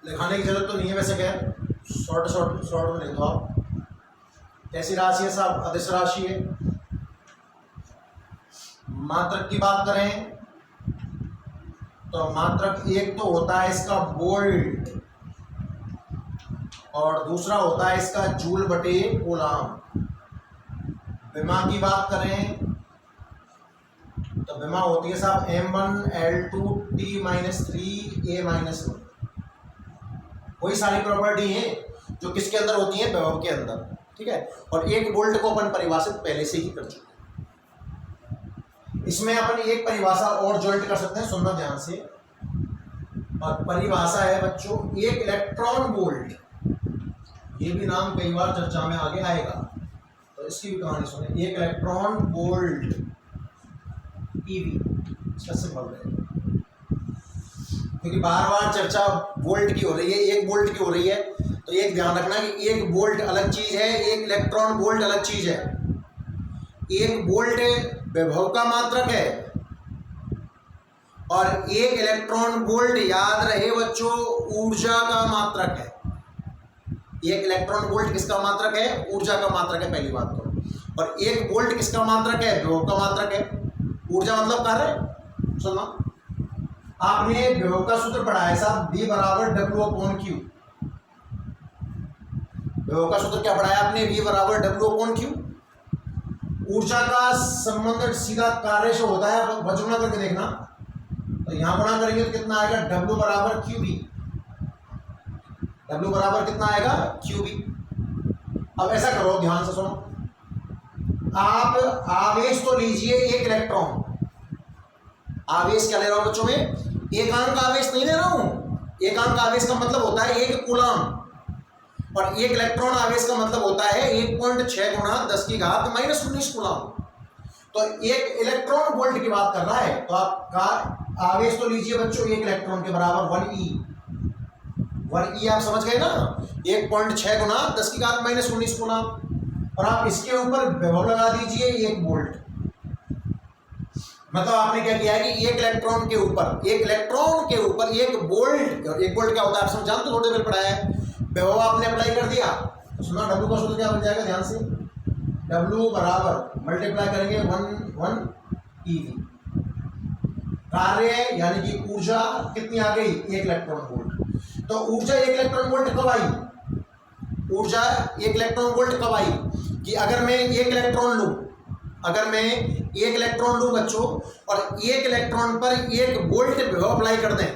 A: लिखाने की जरूरत तो नहीं है वैसे, क्या शॉर्ट में लिख दो आप। कैसी राशि है साहब, अदिश राशि है। मात्रक की बात करें तो मात्रक एक तो होता है इसका वोल्ट और दूसरा होता है इसका जूल बटे कूलाम। विमा की बात करें तो विमा होती है साहब m1L2T-3A-1। वही सारी प्रॉपर्टी है जो किसके अंदर होती है, विभव के अंदर, ठीक है। और एक वोल्ट को अपन परिभाषित पहले से ही कर चुके हैं। इसमें अपन एक परिभाषा और ज्वाइंट कर सकते हैं, सुनना ध्यान से। और परिभाषा है बच्चों एक इलेक्ट्रॉन वोल्ट, ये भी नाम कई बार चर्चा में आगे आएगा, तो इसकी भी कहानी सुने। एक इलेक्ट्रॉन वोल्ट ईवी, इसका सिंबल रहेगा, क्योंकि बार बार चर्चा वोल्ट की हो रही है, एक वोल्ट की हो रही है, तो एक ध्यान रखना कि एक वोल्ट अलग चीज है, एक इलेक्ट्रॉन वोल्ट अलग चीज है। एक वोल्ट विभव का मात्रक है और एक इलेक्ट्रॉन वोल्ट, याद रहे बच्चों, ऊर्जा का मात्रक है। एक इलेक्ट्रॉन वोल्ट किसका मात्रक है, ऊर्जा का मात्रक है, पहली बात तो। और एक वोल्ट किसका मात्रक है, विभव का मात्रक है। ऊर्जा मतलब कार्य, सुनना, आपने विभव का सूत्र पढ़ा है साहब, V बराबर W अपॉन Q। विभव का सूत्र क्या पढ़ा है आपने, V बराबर W अपॉन Q। ऊर्जा का संबंध सीधा कार्य से होता है, वज्र गुणा करके देखना। तो यहां गुणा करेंगे तो कितना आएगा, W बराबर QB। W बराबर कितना आएगा, QB। अब ऐसा करो, ध्यान से सुनो, आप आवेश तो लीजिए एक इलेक्ट्रॉन। आवेश क्या ले रहा हूं बच्चों में, एकांक आवेश नहीं ले रहा हूं। एकांक आवेश का मतलब होता है 1 कूलम, और एक इलेक्ट्रॉन आवेश का मतलब होता है 1.6 गुणा 10 की घात -19 कूलम। तो एक इलेक्ट्रॉन वोल्ट की बात कर रहा है, तो आपका आवेश तो लीजिए बच्चों एक इलेक्ट्रॉन के बराबर 1e। 1e आप समझ गए ना, 1.6 गुणा 10 की घात -19 कूलम। और आप इसके ऊपर विभव लगा दीजिए 1 वोल्ट। मतलब आपने क्या किया है कि एक इलेक्ट्रॉन के ऊपर 1 वोल्ट, 1 वोल्ट क्या होता है आप समझ जानते हो, थोड़ी देर पढ़ाया है। विभव आपने अप्लाई कर दिया, तो सुना W का सूत्र क्या बन जाएगा, ध्यान से, W बराबर मल्टीप्लाई करेंगे 1 eV। कार्य यानी कि ऊर्जा कितनी आ गई, 1 इलेक्ट्रॉन वोल्ट। तो ऊर्जा 1 इलेक्ट्रॉन वोल्ट कब आई, ऊर्जा 1 इलेक्ट्रॉन वोल्ट कब आई कि अगर मैं 1 इलेक्ट्रॉन लूं, बच्चों, और 1 इलेक्ट्रॉन पर 1 वोल्ट विभव अप्लाई कर दें।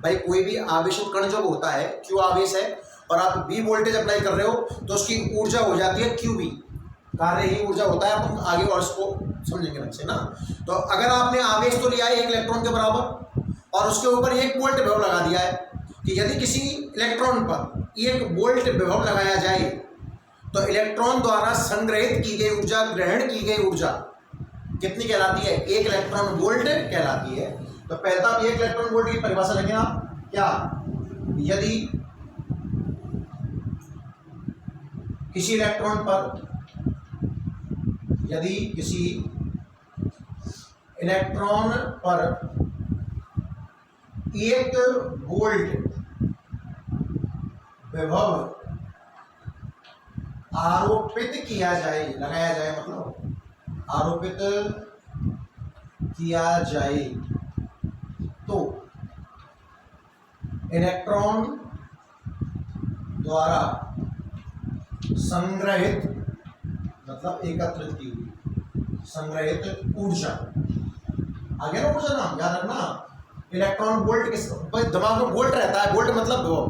A: भाई कोई भी आवेशित कण जब होता है, Q आवेश है, और आप B वोल्टेज अप्लाई कर रहे हो, तो उसकी ऊर्जा हो जाती है QB। कार्य ही ऊर्जा होता है, अपन आगे और इसको समझेंगे ढंग से ना। तो अगर आपने आवेश तो लिया है 1 इलेक्ट्रॉन के बराबर, और उसके ऊपर 1 वोल्ट विभव लगा दिया है कि यदि किसी इलेक्ट्रॉन पर 1 वोल्ट विभव लगाया जाए तो इलेक्ट्रॉन द्वारा संग्रहित की गई ऊर्जा, ग्रहण की गई ऊर्जा कितनी कहलाती है, 1 इलेक्ट्रॉन वोल्ट कहलाती है। तो पहले तो आप 1 इलेक्ट्रॉन वोल्ट की परिभाषा लिखें आप, क्या, यदि किसी इलेक्ट्रॉन पर 1 वोल्ट विभव आरोपित किया जाए, लगाया जाए, मतलब आरोपित किया जाए, तो इलेक्ट्रॉन द्वारा संग्रहित, मतलब एकत्रित की हुई संग्रहित ऊर्जा, आगे ना ऊर्जा नाम याद रखना। इलेक्ट्रॉन वोल्ट किस दिमाग में वोल्ट रहता है, वोल्ट मतलब विभव,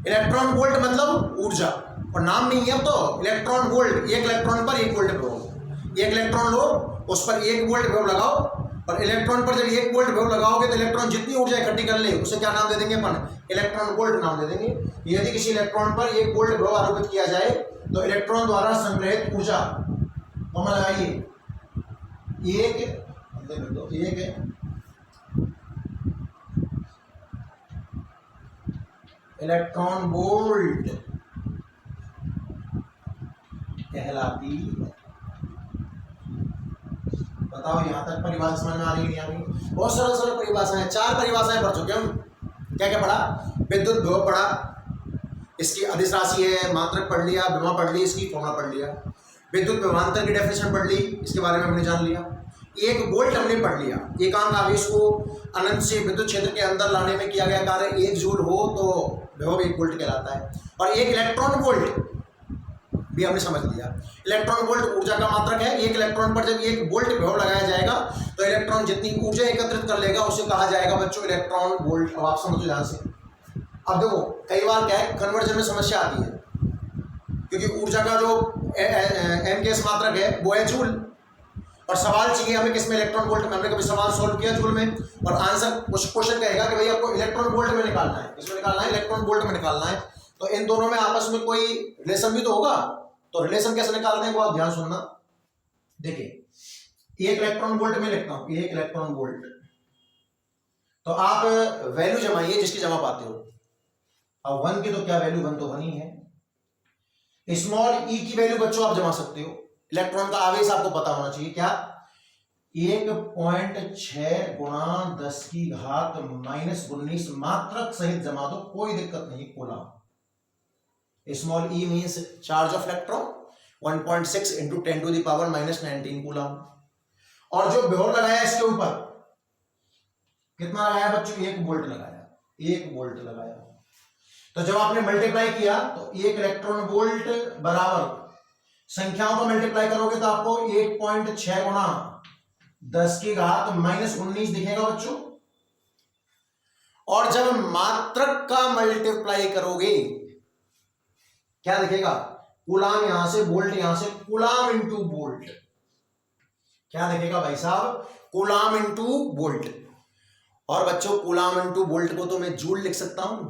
A: इलेक्ट्रॉन वोल्ट मतलब ऊर्जा, और नाम नहीं है। तो इलेक्ट्रॉन वोल्ट, 1 इलेक्ट्रॉन पर 1 वोल्ट विभव, 1 इलेक्ट्रॉन लो, उस पर 1 वोल्ट विभव लगाओ, और इलेक्ट्रॉन पर जब 1 वोल्ट विभव लगाओगे तो इलेक्ट्रॉन जितनी ऊर्जा इकट्ठी कर ले उसे क्या नाम दे देंगे अपन, इलेक्ट्रॉन वोल्ट नाम दे देंगे। यदि किसी इलेक्ट्रॉन पर 1 वोल्ट विभव आरोपित किया जाए तो इलेक्ट्रॉन द्वारा संग्रहित ऊर्जा, तो मैं लगाइए 1 इलेक्ट्रॉन वोल्ट कहलाती है। बताओ यहां तक परिभाषा समझ में आ रही है नहीं आ रही? बहुत सरल परिभाषाएं, 4 परिभाषाएं पढ़ चुके हम। क्या क्या पढ़ा, विद्युत विभव पढ़ा, इसकी अधिस राशि है, मात्रक पढ़ लिया, विभव पढ़ ली, इसकी फॉर्मूला पढ़ लिया, विद्युत विभवांतर की डेफिनेशन पढ़ ली, इसके बारे में हमने जान लिया। 1 वोल्ट हमने पढ़ लिया, एकांक आवेश को अनंत से विद्युत क्षेत्र के अंदर लाने में किया गया कार्य 1 जूल हो तो विभव 1 वोल्ट कहलाता है। और 1 इलेक्ट्रॉन वोल्ट भी हमने समझ लिया, इलेक्ट्रॉन वोल्ट ऊर्जा का मात्रक है। 1 इलेक्ट्रॉन पर जब 1 वोल्ट विभव लगाया जाएगा तो इलेक्ट्रॉन जितनी ऊर्जा एकत्रित कर लेगा उसे कहा जाएगा बच्चों इलेक्ट्रॉन वोल्ट। अब आप समझो ध्यान से। अब देखो कई बार क्या है, कन्वर्जन में समस्या आती है, क्योंकि ऊर्जा का जो एम केस मात्रक है वो है जूल, और सवाल चाहिए हमें किसमें, इलेक्ट्रॉन वोल्ट में। हमने कभी सवाल सोल्व किया जूल में, और आंसर क्वेश्चन कहेगा कि भाई आपको इलेक्ट्रॉन वोल्ट में निकालना है, किसमें निकालना है, इलेक्ट्रॉन वोल्ट में निकालना है। तो इन दोनों में आपस में कोई रिलेशन भी तो होगा, तो रिलेशन कैसे निकालते हैं वो आप ध्यान सुनना। देखिए 1 इलेक्ट्रॉन वोल्ट में लिखता हूं, 1 इलेक्ट्रॉन वोल्ट, तो आप वैल्यू जमाइए जिसकी जमा पाते हो। अब 1 की तो क्या वैल्यू, 1 तो 1 ही है। स्मॉल ई की वैल्यू बच्चों आप जमा सकते हो, इलेक्ट्रॉन का आवेश आपको पता होना चाहिए, क्या 1.6 गुणा 10 की घात -19 मात्रक सहित जमा दो, कोई दिक्कत नहीं। Coulomb, small E means charge of electron, 1.6 × 10⁻⁻19 coulomb. और जो विभव लगाया इसके ऊपर कितना लगाया बच्चों, 1 वोल्ट लगाया, 1 वोल्ट लगाया। तो जब आपने मल्टीप्लाई किया तो 1 इलेक्ट्रॉन वोल्ट बराबर संख्याओं को मल्टीप्लाई करोगे तो आपको 1.6 गुना 10 की घात -19 दिखेगा बच्चों। और जब मात्रक का मल्टीप्लाई करोगे क्या दिखेगा? कूलाम यहां से, वोल्ट यहां से, कूलाम इंटू वोल्ट। क्या दिखेगा भाई साहब? Coulomb into volt. और बच्चों कूलाम इंटू वोल्ट को तो मैं जूल लिख सकता हूं।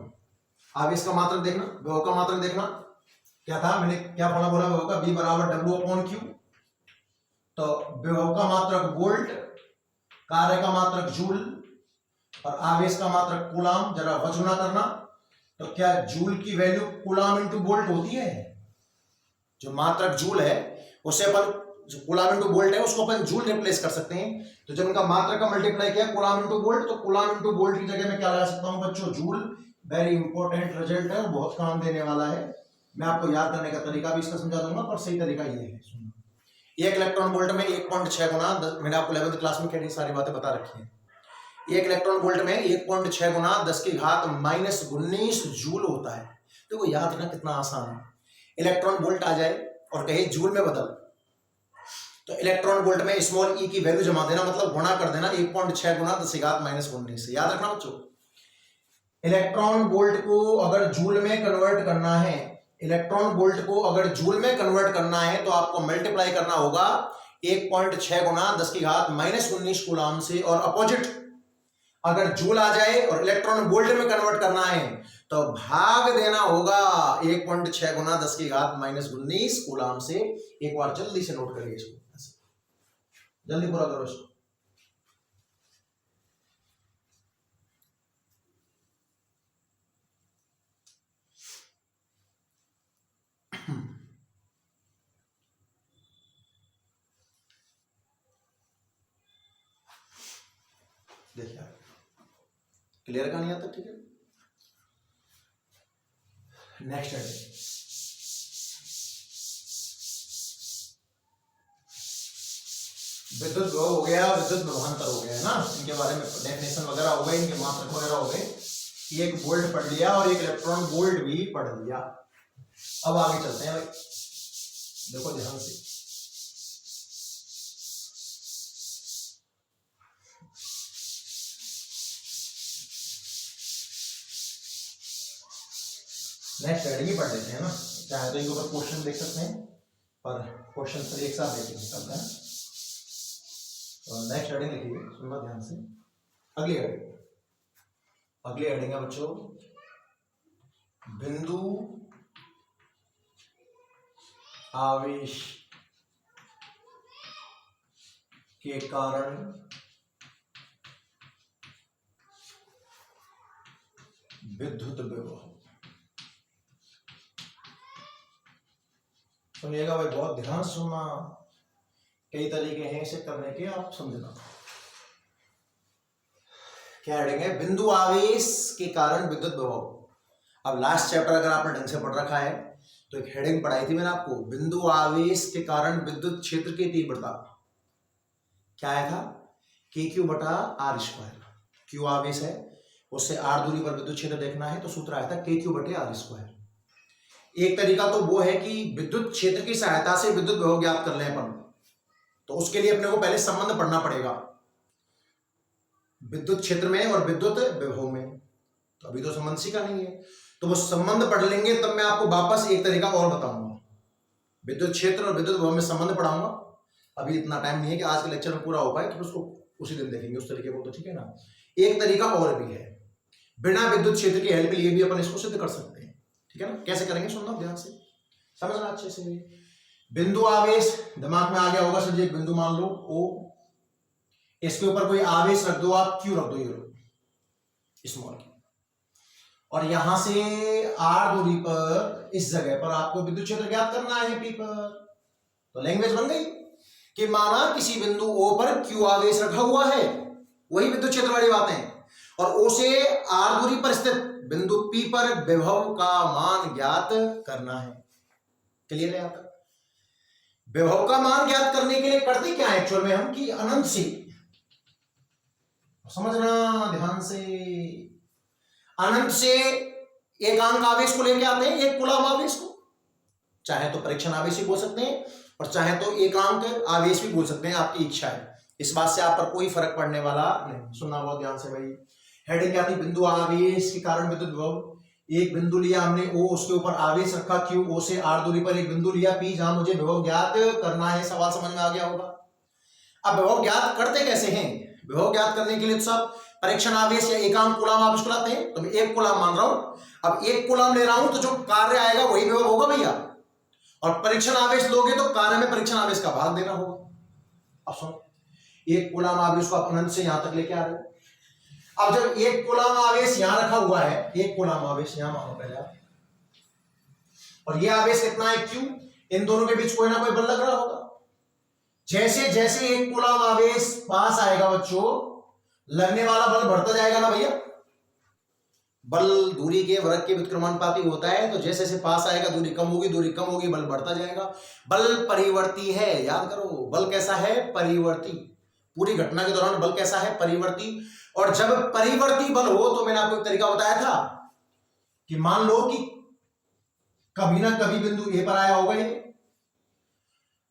A: आवेश का मात्रक देखना, विभव का मात्रक देखना, क्या था, मैंने क्या फॉर्मूला बोला विभव का? V बराबर W/Q। तो विभव का मात्रक वोल्ट, कार्य का मात्रक जूल और आवेश का मात्रक कूलाम। जरा वचना करना, तो क्या जूल की वैल्यू कूलाम इंटू वोल्ट होती है? जो मात्रक जूल है उसे अपन, जो कूलाम इंटू वोल्ट है उसको अपन जूल रिप्लेस कर सकते हैं। तो जब उनका मात्रक का मल्टीप्लाई किया कूलाम इंटू वोल्ट, तो कूलाम इंटू वोल्ट की जगह में क्या लगा सकता हूं बच्चों? जूल। वेरी इंपॉर्टेंट रिजल्ट है, बहुत काम देने वाला है। मैं आपको याद करने का तरीका भी इसका समझा दूंगा, पर सही तरीका ये है। सुनो, 1 इलेक्ट्रॉन वोल्ट में 1.6 गुना, मैंने आपको 11वीं क्लास में कई सारी बातें बता रखी है। 1 इलेक्ट्रॉन वोल्ट में 1.6 गुना 10 की घात -19 जूल होता है। देखो याद रखना कितना आसान है। इलेक्ट्रॉन वोल्ट आ जाए और कहे जूल में बदल, तो इलेक्ट्रॉन वोल्ट में स्मॉल ई की वैल्यू जमा देना, मतलब गुणा कर देना 1.6 गुना 10 की घात -19 से। याद रखना बच्चों, इलेक्ट्रॉन वोल्ट को अगर जूल में कन्वर्ट करना है, इलेक्ट्रॉन वोल्ट को अगर जूल में कन्वर्ट करना है तो आपको मल्टीप्लाई करना होगा 1.6 गुना 10 की घात -19 कूलाम से। और अपोजिट, अगर जूल आ जाए और इलेक्ट्रॉन वोल्ट में कन्वर्ट करना है तो भाग देना होगा 1.6 गुना 10 की घात -19 कूलाम से। एक बार जल्दी से नोट करिए इसको, जल्दी पूरा करो इसको। देखिए क्लियर का नहीं आता? ठीक है, नेक्स्ट है विद्युत विभव हो गया, विद्युत विभवांतर हो गया है ना, इनके बारे में डेफिनेशन वगैरह हो गए, इनके मात्रक वगैरह हो गए। एक वोल्ट पढ़ लिया और एक इलेक्ट्रॉन वोल्ट भी पढ़ लिया। अब आगे चलते हैं भाई, देखो ध्यान से। नेक्स्ट हेडिंग ही पढ़ लेते हैं ना, चाहे तो इनके ऊपर क्वेश्चन देख सकते हैं, पर क्वेश्चन फिर एक साथ देखेंगे सब है। तो नेक्स्ट हेडिंग लिखिए, सुनना ध्यान से। अगली हेडिंग, अगली हेडिंग है बच्चों, बिंदु आवेश के कारण विद्युत विभव। सुनिएगा भाई, बहुत ध्यान से सुनना, कई तरीके हैं इसे करने के, आप समझना। क्या हेडिंग है? बिंदु आवेश के कारण विद्युत विभव। अब लास्ट चैप्टर अगर आपने ढंग से पढ़ रखा है तो एक हेडिंग पढ़ाई थी मैंने आपको, बिंदु आवेश के कारण विद्युत क्षेत्र की तीव्रता। क्या आया था? KQ बटा R स्क्वायर। Q आवेश है, उससे R दूरी पर विद्युत क्षेत्र देखना है, तो सूत्र आया था KQ बटे R स्क्वायर। एक तरीका तो वो है कि विद्युत क्षेत्र की सहायता से विद्युत विभव ज्ञात कर लें अपन, तो उसके लिए अपने को पहले संबंध पढ़ना पड़ेगा विद्युत क्षेत्र में और विद्युत विभव में। तो अभी तो संबंध सीखा नहीं है, तो वो संबंध पढ़ लेंगे तब मैं आपको वापस एक तरीका और बताऊंगा, विद्युत क्षेत्र और विद्युत विभव में संबंध पढ़ाऊंगा। अभी इतना टाइम नहीं है कि आज के लेक्चर में पूरा हो पाए, तो उसको उसी दिन देखेंगे उस तरीके को, तो ठीक है ना। एक तरीका और भी है, बिना विद्युत क्षेत्र की हेल्प लिए भी अपन इसको सिद्ध कर सकते हैं, ठीक है ना। कैसे करेंगे सुनना ध्यान से, समझना अच्छे से। बिंदु आवेश दिमाग में आ गया होगा सर जी, एक बिंदु मान लो O, इसके ऊपर कोई आवेश रख दो आप, Q रख दो, ये स्मॉल की, और यहां से R दूरी पर इस जगह पर आपको विद्युत क्षेत्र ज्ञात करना है P पर। तो लैंग्वेज बन गई कि माना किसी बिंदु O पर Q आवेश रखा हुआ है, वही विद्युत क्षेत्र वाली बात है, और O से R दूरी पर स्थित बिंदु P पर विभव का मान ज्ञात करना है। क्लियर है? आता विभव का मान ज्ञात करने के लिए करते क्या है एक्चुअल में हम, कि अनंत से, समझना ध्यान से, अनंत से एक अंक आवेश को लेके आते हैं, एक कूलाम आवेश को, चाहे तो परीक्षण आवेश भी बोल सकते हैं और चाहे तो एकांक आवेश भी बोल सकते हैं, आपकी इच्छा है। इस बात से आप पर कोई फर्क पड़ने वाला नहीं। सुनना बहुत ध्यान से भाई। हेडिंग क्या थी? बिंदु आवेश के कारण विद्युत विभव। एक बिंदु लिया हमने O, उसके ऊपर आवेश रखा Q, O से R दूरी पर एक बिंदु लिया P, जहां मुझे विभव ज्ञात करना है। सवाल समझ में आ गया होगा। अब विभव ज्ञात करते कैसे हैं? विभव ज्ञात करने के लिए तो सब परीक्षण आवेश या एकांक कूलाम आवेश को लाते हैं। तो मैं एक कूलाम मान रहा हूं, अब एक कूलाम ले रहा हूं तो जो कार्य आएगा वही विभव होगा भैया। और परीक्षण आवेश लोगे तो कार्य में परीक्षण आवेश का भाग देना होगा। अब सुनो, एक कूलाम आवेश को आप अनंत से यहां तक लेके आ रहे हो। अब जब एक कूलाम आवेश यहां रखा हुआ है, एक कूलाम आवेश यहां मानो पहले आप, और ये आवेश कितना है Q, इन दोनों के बीच कोई ना कोई बल लग रहा होगा। जैसे जैसे एक कूलाम आवेश पास आएगा बच्चों, लगने वाला बल बढ़ता जाएगा ना भैया। बल दूरी के वर्ग के व्युत्क्रमानुपाती होता है, तो जैसे जैसे पास आएगा दूरी कम होगी, दूरी कम होगी, बल बढ़ता जाएगा। बल परिवर्ती है, याद करो। बल कैसा है? परिवर्ती। पूरी घटना के दौरान बल कैसा है? परिवर्ती। और जब परिवर्ती बल हो तो मैंने आपको एक तरीका बताया था कि मान लो कि कभी ना कभी बिंदु ए पर आया होगा ये,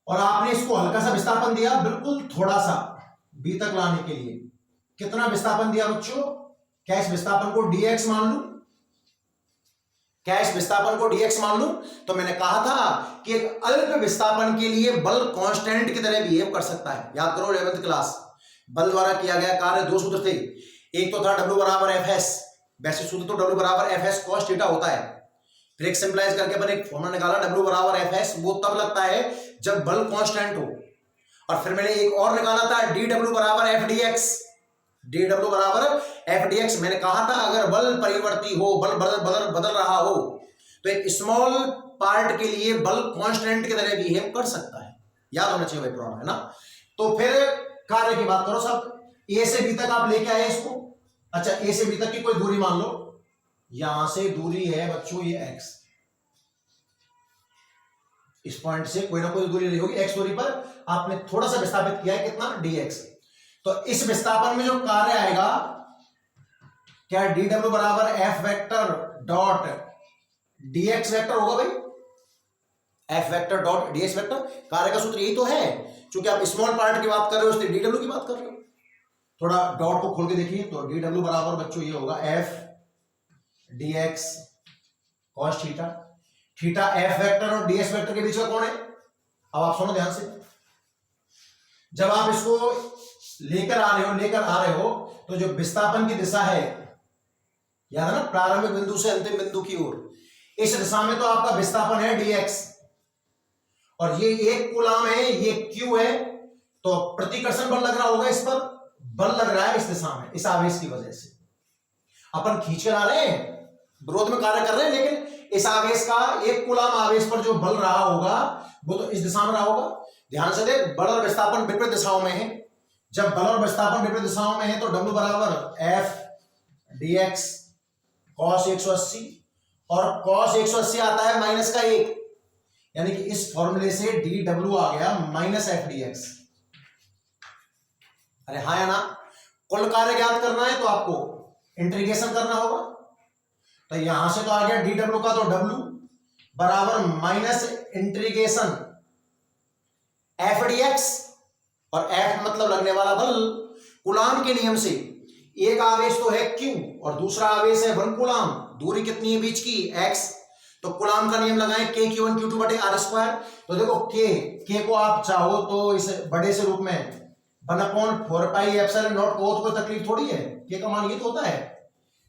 A: और आपने इसको हल्का सा विस्थापन दिया, बिल्कुल थोड़ा सा बी तक लाने के लिए। कितना विस्थापन दिया बच्चों? क्या इस विस्थापन को dx मान लूं? क्या इस विस्थापन को dx मान लूं? तो मैंने कहा था कि एक अल्प विस्थापन के लिए बल कांस्टेंट की तरह बिहेव कर सकता है। याद करो 11th क्लास, बल द्वारा किया गया कार्य दो सूत्र थे। एक तो था W बराबर Fs, वैसे सूत्र तो W बराबर Fs cos थीटा होता है। फिर एक सिंपलाइज करके अपन एक फॉर्मूला निकाला W बराबर Fs, वो तब लगता है जब बल कांस्टेंट हो। और फिर मैंने एक और निकाला था dW बराबर Fdx, dW बराबर Fdx। मैंने कहा था अगर बल परिवर्ती हो, बल बदल रहा हो, तो एक स्मॉल पार्ट के लिए बल कांस्टेंट की तरह बिहेव कर सकता है। याद होना चाहिए भाई पुराना, है ना। तो फिर कार्य की बात करो सब। ए से बी तक आप लेके आए इसको। अच्छा, ए से बी तक की कोई दूरी मान लो, यहां से दूरी है बच्चों ये x, इस पॉइंट से कोई ना कोई दूरी रही होगी। x दूरी पर आपने थोड़ा सा विस्थापित किया है, कितना? dx। तो इस विस्थापन में जो कार्य आएगा, क्या dw बराबर f vector dot dx vector होगा भाई। f vector dot ds vector, कार्य का सूत्र यही तो है। क्योंकि आप स्मॉल पार्ट की बात कर रहे हो, इसलिए dw की बात कर रहे हो। थोड़ा डॉट को खोल के देखिए, तो dw बराबर बच्चों ये होगा f dx cos theta. Theta f vector और ds वेक्टर के बीच का कोण है। अब आप सुनो ध्यान से, जब आप इसको लेकर आ रहे हो तो जो विस्थापन की दिशा है, याद है ना, प्रारंभिक बिंदु से अंतिम बिंदु की ओर, इस दिशा में तो आपका विस्थापन है dx, और ये एक कूलाम है, ये q है, तो प्रतिकर्षण बल लग रहा होगा इस पर। बल लग रहा है इस दिशा में, इस आवेश की वजह से। अपन खींच कर आ रहे हैं, विरोध में कार्य कर रहे हैं, लेकिन इस आवेश का, एक कूलाम आवेश पर जो बल रहा होगा वो तो इस दिशा में रहा होगा। ध्यान से देख, बल और विस्थापन विपरीत दिशाओं में है। जब बल और विस्थापन विपरीत दिशाओं में है तो W बराबर F dx cos 180, और cos 180 आता है माइनस का 1, यानी कि इस फॉर्मूले से dw आ गया माइनस f dx। अरे हाँ या ना। कुल कार्य ज्ञात करना है तो आपको इंटीग्रेशन करना होगा। तो यहां से तो आ गया dw का, तो w बराबर माइनस इंटीग्रेशन f dx, और f मतलब लगने वाला बल। कूलाम के नियम से एक आवेश तो है q और दूसरा आवेश है 1 कूलाम। दूरी कितनी है बीच की? x। तो कूलाम का नियम लगाएं, k q1 q2 बटे r स्क्वायर। तो देखो k को आप चाहो तो इस बड़े से रूप में 1/4 पाई एप्सिलॉन नॉट को, तो कोई तकलीफ थोड़ी है। k का मान ये तो होता है।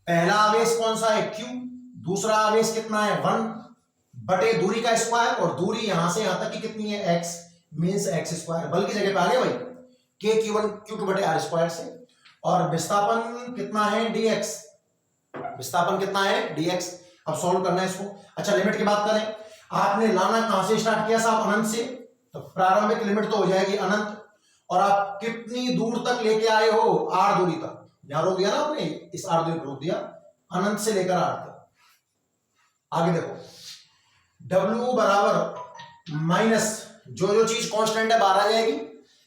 A: पहला आवेश कौन सा है? q। दूसरा आवेश कितना है? 1 बटे दूरी का स्क्वायर, और दूरी यहां से यहां तक की कितनी है? x, means x square. बल की जगह पे आ गया भाई, k q1 q2 बटे r स्क्वायर से। और विस्थापन कितना है? dx। विस्थापन कितना है? dx। अब सॉल्व करना है इसको। अच्छा, लिमिट की बात करें, आपने लाना कहां से स्टार्ट किया साहब? अनंत से। तो प्रारंभिक लिमिट तो हो जाएगी अनंत, और आप कितनी दूर तक लेके आए हो? r दूरी तक। यहां रोक दिया ना आपने, इस r दूरी को रोक दिया, अनंत से लेकर r तक। आगे देखो, w बराबर माइनस, जो चीज कांस्टेंट है बाहर आ जाएगी।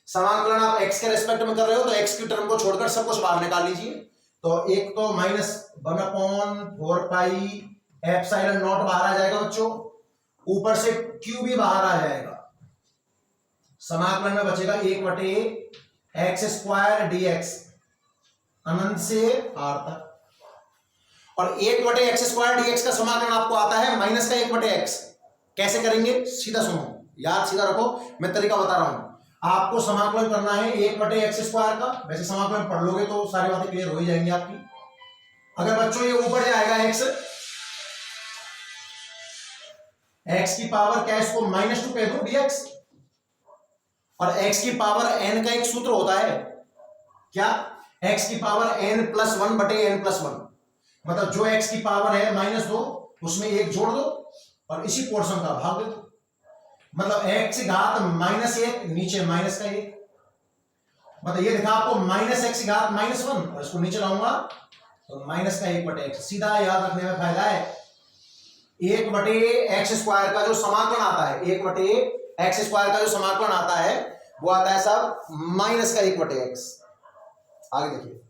A: समाकलन आप x के रेस्पेक्ट में कर रहे हो तो x की टर्म को छोड़कर सब कुछ बाहर निकाल लीजिए। तो एक तो माइनस 1/4 पाई एप्सिलॉन नॉट बाहर आ जाएगा बच्चों, ऊपर से Q भी बाहर आ जाएगा, समाकलन में बचेगा 1/x² dx अनंत से r तक। और 1/x² dx का समाकलन आपको आता है माइनस का 1/x। कैसे करेंगे सीधा सुनो, याद सीधा रखो, मैं तरीका बता रहा हूं। आपको समाकलन करना है 1/x² का, वैसे समाकलन पढ़ लोगे तो सारी बातें क्लियर हो ही जाएंगी आपकी। अगर बच्चों ये ऊपर जाएगा x की पावर क्या, इसको -2 कह दो dx, और x की पावर n का एक सूत्र होता है क्या, x की पावर n+1/n+1, मतलब जो x की पावर है -2 उसमें 1 जोड़ दो और इसी पोर्शन का भाग दे दो, मतलब x घात -1 नीचे माइनस का 1, मतलब ये देखा आपको -x घात -1 और इसको नीचे लाऊंगा तो माइनस का 1/x। सीधा याद रखने में फायदा है, 1/x² का जो समाकलन आता है, 1/x² का जो समाकलन आता है वो आता है साहब माइनस का 1/x। आगे देखिए,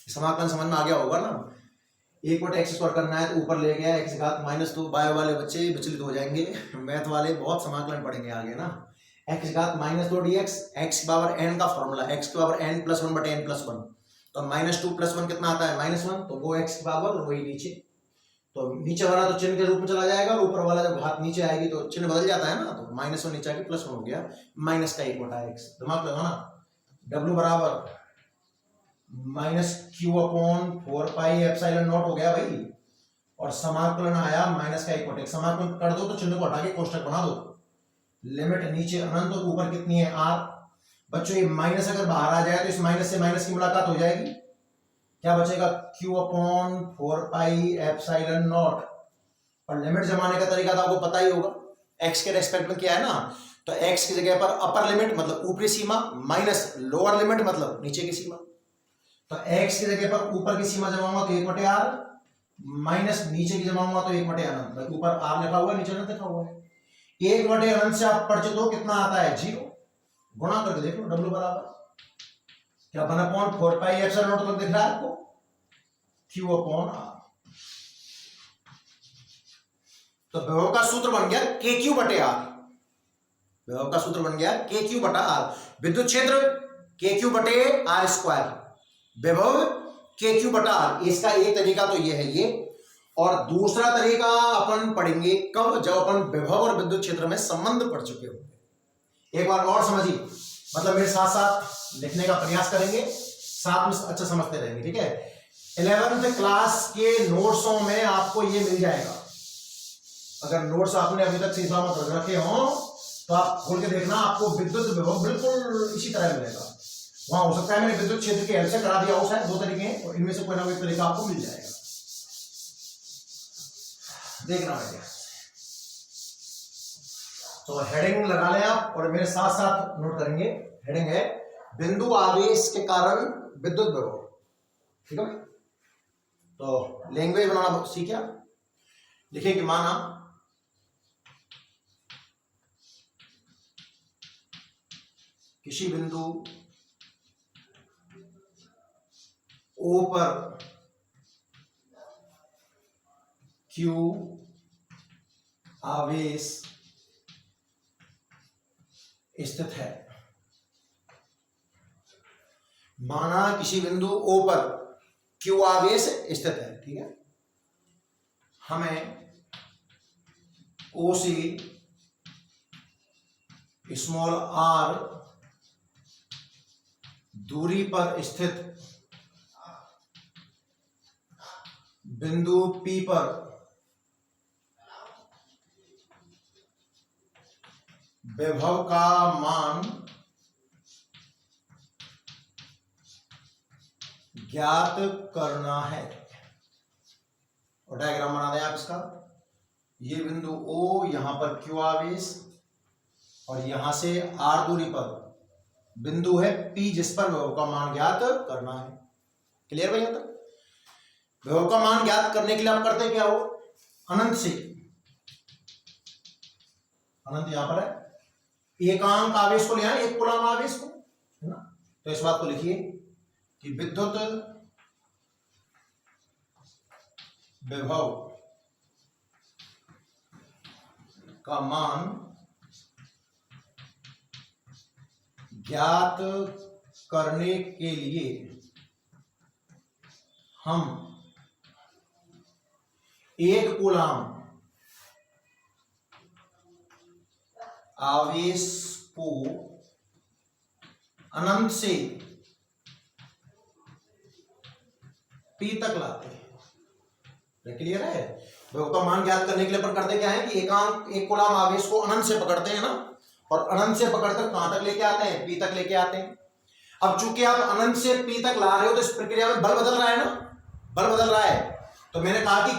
A: समाकलन समझ में आ गया होगा ना। 1/x² करना है तो ऊपर ले गया x घात -2, बायो वाले बच्चे विचलित हो जाएंगे, मैथ वाले बहुत समाकलन पढ़ेंगे आगे ना। x घात -2 dx, x की पावर n का फॉर्मूला, x की पावर n+1/n+1, तो -2 + 1 कितना आता है -1, तो वो x की पावर वही नीचे, तो नीचे वाला तो चिन्ह के रूप में चला जाएगा और ऊपर वाला जब घात नीचे आएगी तो चिन्ह बदल जाता है ना, तो -1 नीचे आके +1 हो गया, माइनस का 1/x। दिमाग लगाना, w बराबर -q/4πε0 हो गया भाई, और समाकलन आया माइनस का 1/x। समाकलन कर दो तो चिन्ह को हटा के कोष्टक बना दो, लिमिट नीचे अनंत और ऊपर कितनी है r। बच्चों ये माइनस अगर बाहर आ जाए तो इस माइनस से माइनस की मुलाकात हो जाएगी, क्या बचेगा q/4πε0, और लिमिट जमाने का तरीका तो आपको पता ही होगा, x के रेस्पेक्ट में क्या है ना, तो x की जगह पर अपर लिमिट मतलब ऊपरी सीमा माइनस लोअर लिमिट मतलब नीचे की सीमा, तो x की जगह पर ऊपर की सीमा जमाऊंगा तो 1/r माइनस नीचे की जमाऊंगा तो 1/अनंत, ऊपर r लिखा हुआ है नीचे अनंत लिखा हुआ है। 1/अनंत से आप परिचित हो, कितना आता है 0, गुणा करके देख लो, w बराबर क्या 1/4πε0 तो दिख रहा है आपको, q/r। तो विभव का सूत्र बन गया kq/r, विभव का सूत्र बन गया kq/r, विद्युत क्षेत्र kq/r², विभव kq/r। इसका एक तरीका तो ये है ये, और दूसरा तरीका अपन पढ़ेंगे कब, जब अपन विभव और विद्युत क्षेत्र में संबंध पढ़ चुके होंगे। एक बार और समझिए, मतलब मेरे साथ साथ लिखने का प्रयास करेंगे, साथ में अच्छा समझते रहेंगे, ठीक है। 11th क्लास के नोट्सों में आपको ये मिल जाएगा, अगर नोट्स आपने अभी तक सीधा मत रखे हो तो आप खोल के देखना, आपको विद्युत विभव बिल्कुल इसी तरह मिलेगा। वहां हो सकता है मैंने विद्युत क्षेत्र के हेल्प से करा दिया हो, शायद 2 तरीके हैं, और इनमें से कोई ना कोई तरीका आपको मिल जाएगा, देखना है। तो हेडिंग लगा लें आप और मेरे साथ साथ नोट करेंगे। हेडिंग है बिंदु आवेश के कारण विद्युत विभव, ठीक है। तो लैंग्वेज बनाना सीखा, लिखिए कि माना किसी बिंदु O पर Q आवेश स्थित है। माना किसी बिंदु O पर Q आवेश स्थित है, ठीक है। हमें O से स्मॉल r दूरी पर स्थित बिंदु P पर विभव का मान ज्ञात करना है। और डायग्राम बना दें आप इसका, ये बिंदु O, यहां पर Q आवेश, और यहां से R दूरी पर बिंदु है P जिस पर विभव का मान ज्ञात करना है। क्लियर भैया? तक विभव का मान ज्ञात करने के लिए आप करते क्या हो, अनंत से, अनंत यहां पर है, एकांक आवेश को ले आए, एक कूलम आवेश को, है ना। तो इस बात को लिखिए कि विद्युत विभव का मान ज्ञात करने के लिए हम एक कूलाम आवेश को अनंत से P तक लाते हैं। क्लियर है? तो का मान ज्ञात करने के लिए अपन करते क्या है कि एक कूलाम आवेश को अनंत से पकड़ते हैं ना, और अनंत से पकड़कर कहां तक लेके आते हैं? P तक लेके आते हैं। अब चूंकि आप अनंत से P तक ला रहे हो तो इस प्रक्रिया में बल बदल रहा है ना, बल बदल रहा है। तो मैंने कहा कि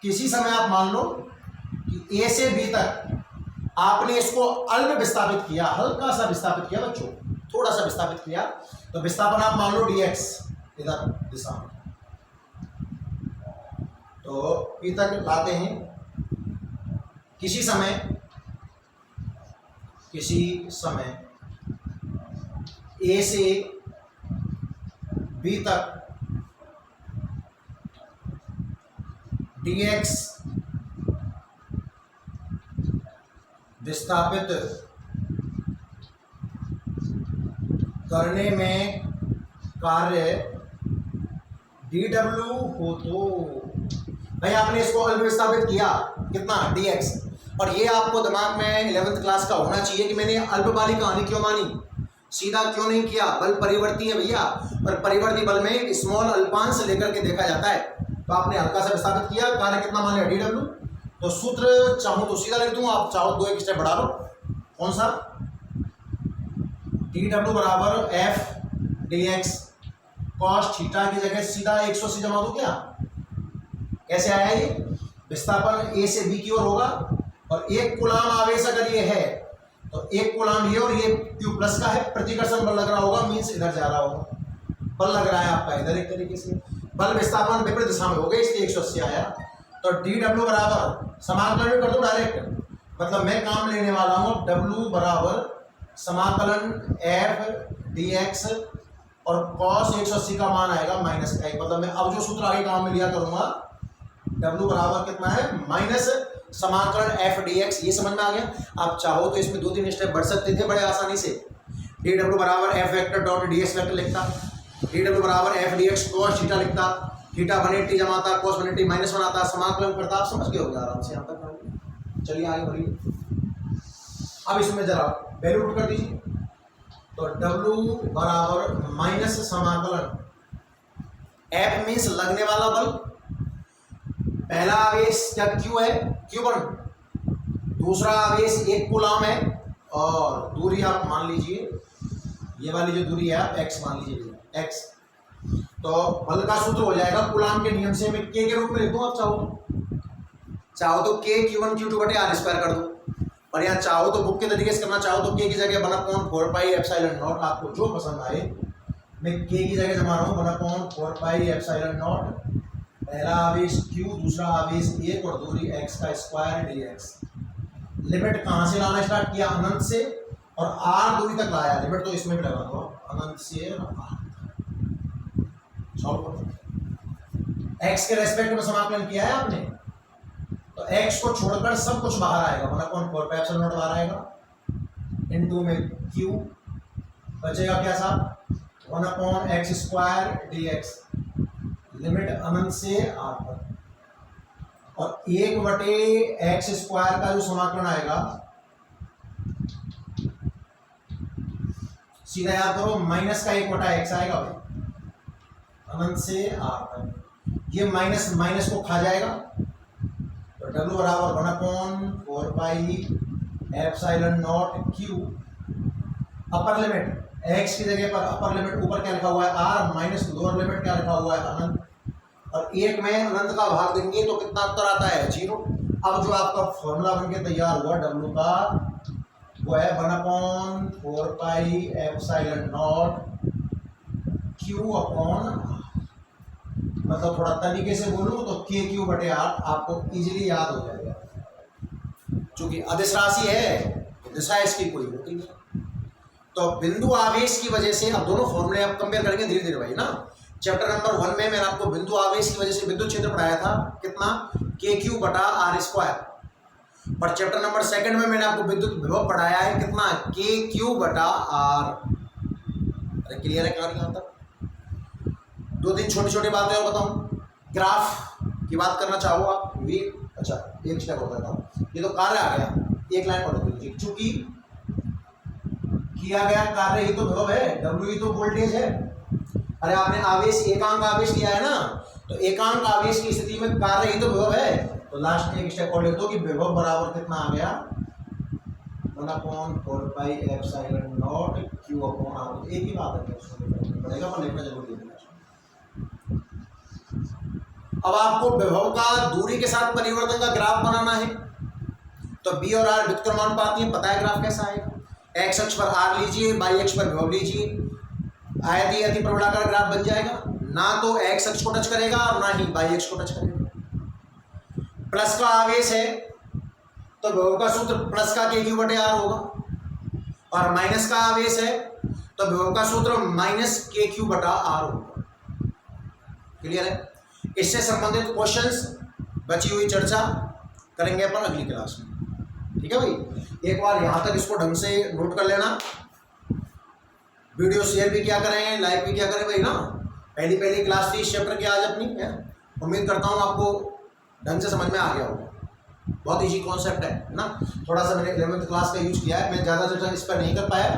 A: किसी समय आप मान लो कि A से B तक आपने इसको अल्प विस्थापित किया, हल्का सा विस्थापित किया बच्चों, थोड़ा सा विस्थापित किया, तो विस्थापन आप मान लो dx इधर दिशा में, तो P तक लाते हैं। किसी समय A से B तक dx विस्थापित करने में कार्य dw हो, तो भाई आपने इसको अल्प विस्थापित किया कितना? dx। और ये आपको दिमाग में 11th क्लास का होना चाहिए कि मैंने अल्प वाली कहानी क्यों मानी, सीधा क्यों नहीं किया। बल परिवर्ती है भैया, और परिवर्ती बल में स्मॉल अल्पांश लेकर के देखा जाता है। तो आपने हल्का सा विस्थापित किया, कार्य कितना मान लिया? dw। तो सूत्र चाहो तो सीधा लिख दूं, आप चाहो दो एक स्टेप बढ़ा लो। कौन सा? dw बराबर f dx cos थीटा की जगह सीधा 180 जमा दो। क्या कैसे आया ये? विस्थापन A से B की ओर होगा, और एक कूलाम आवेश अगर ये है तो एक कूलाम ये और ये Q प्लस का है, प्रतिकर्षण बल लग रहा होगा, मीन्स इधर जा रहा होगा, बल लग रहा है आपका इधर। एक तरीके से बल विस्थापन विपरीत दिशा में हो गए, इसलिए 180 आया। तो dw बराबर समाकलन कर दो डायरेक्ट, मतलब मैं काम लेने वाला हूं w बराबर समाकलन f dx और cos 180 का मान आएगा माइनस का, मतलब मैं अब जो सूत्र आगे काम में लिया करूंगा w बराबर कितना है? माइनस समाकलन f dx। ये समझ में आ गया? आप चाहो तो इसमें 2-3 स्टेप बढ़ सकते थे बड़े आसानी से। dw बराबर f vector dot dx vector लिखता, dw बराबर f dx cos थीटा लिखता, थीटा 180 जमाता, cos 180 माइनस 1 आता, समाकलन करता। आप समझ गए होंगे आराम से यहाँ तक। चलिए आगे बढ़िए। अब इसमें जरा वैल्यू पुट कर दीजिए। तो w बराबर माइनस समाकलन f मीन्स लगने वाला बल, पहला आवेश क्या q है? q1। दूसरा आवेश एक कूलाम है, और दूरी आप मान लीजिए ये वाली जो दूरी है आप x मान लीजिए, x। तो बल का सूत्र हो जाएगा कूलाम के नियम से, मैं k के रूप में लिख दूं। आप चाहो तो k q1 q2 बटे r स्क्वायर कर दो, और यहाँ चाहो तो बुक के तरीके से करना चाहो तो k की जगह 1/4 पाई एप्सिलॉन नॉट, आपको जो पसंद आए। मैं k की जगह जमा रहा हूँ 1/4 पाई एप्सिलॉन नॉट, पहला आवेश q, दूसरा आवेश 1 और दूरी x का स्क्वायर dx। लिमिट कहाँ से लाना स्टार्ट किया? अनंत से, और r दूरी तक लाया। लिमिट तो इसमें भी लगा दो, अनंत से r। सॉल्व करो। x के रेस्पेक्ट में समाकलन किया है आपने, तो x को छोड़कर सब कुछ बाहर आएगा, 1/4 पाई एप्सिलॉन नॉट बाहर आएगा, इनटू में q बचेगा क्या साहब? 1/x square dx। लिमिट अनंत से r पर, और 1/x स्क्वायर का जो समाकलन आएगा सीधा याद करो, माइनस का 1/x आएगा भाई, अनंत से r पर। ये माइनस माइनस को खा जाएगा, तो w बराबर 1/4 pi epsilon not q। Upper limit x की जगह पर अपर लिमिट ऊपर क्या लिखा हुआ है? r, माइनस लोअर लिमिट क्या लिखा हुआ है? अनंत। और 1 में अनंत का भाग देंगे तो कितना उत्तर आता है? 0। अब जो आपका फॉर्मूला बनके तैयार हुआ w का, वो है 1/4 pi epsilon not q upon, मतलब थोड़ा तरीके से बोलूं तो KQ बटे R, आपको इजीली याद हो जाएगा। चूंकि अदिश राशि है तो दिशा इसकी कोई होती है। तो बिंदु आवेश की वजह से, अब दोनों फॉर्मूले आप कंपेयर करेंगे धीरे धीरे भाई ना। चैप्टर नंबर 1 में मैंने आपको बिंदु आवेश की वजह से विद्युत क्षेत्र पढ़ाया था, कितना? KQ बटा R स्क्वायर। और चैप्टर नंबर सेकंड में मैंने आपको विद्युत विभव पढ़ाया है कितना, के क्यू बटा आर। अरे क्लियर है कहानी यहां तक? दो तीन छोटी छोटी बातें और बताऊं। ग्राफ की बात करना चाहो आप वी, अच्छा एक स्टेप होता था, ये तो कार्य आ गया, एक लाइन पढ़ दीजिए। चूंकि किया गया कार्य ही तो विभव है, डब्ल्यू ही तो वोल्टेज है। अरे आपने आवेश एकांक आवेश लिया है ना, तो एकांक आवेश की स्थिति में कार्य ही तो विभव है। तो लास्ट एक स्टेप और लिख दो कि विभव बराबर कितना आ गया, 1/4πε0 Q/R। एक ही बात है, पड़ेगा पर लिखना जरूरी है। अब आपको विभव का दूरी के साथ परिवर्तन का ग्राफ बनाना है, तो बी और आर व्युत्क्रमानुपाती है, पता है ग्राफ कैसा आएगा। एक्स अक्ष पर आर लीजिए, वाई अक्ष पर विभव लीजिए, आयतीय अति प्रवृत्ताकार ग्राफ बन जाएगा। ना तो एक्स अक्ष को टच करेगा और ना ही वाई अक्ष को टच करेगा। प्लस का आवेश है तो विभव का सूत्र प्लस का के क्यू बटे आर होगा, और माइनस का आवेश है तो विभव का सूत्र माइनस के क्यू बटा आर होगा। क्लियर है? इससे संबंधित क्वेश्चंस बची हुई चर्चा करेंगे अपन अगली क्लास में। ठीक है भाई, एक बार यहां तक इसको ढंग से नोट कर लेना। वीडियो शेयर भी क्या करें, लाइक भी क्या करें भाई ना। पहली क्लास थी इस चैप्टर की आज अपनी है। उम्मीद करता हूँ आपको ढंग से समझ में आ गया होगा। बहुत इजी कॉन्सेप्ट है ना। थोड़ा सा मैंने 11th क्लास का यूज किया है, मैं ज़्यादा चर्चा इस पर नहीं कर पाया।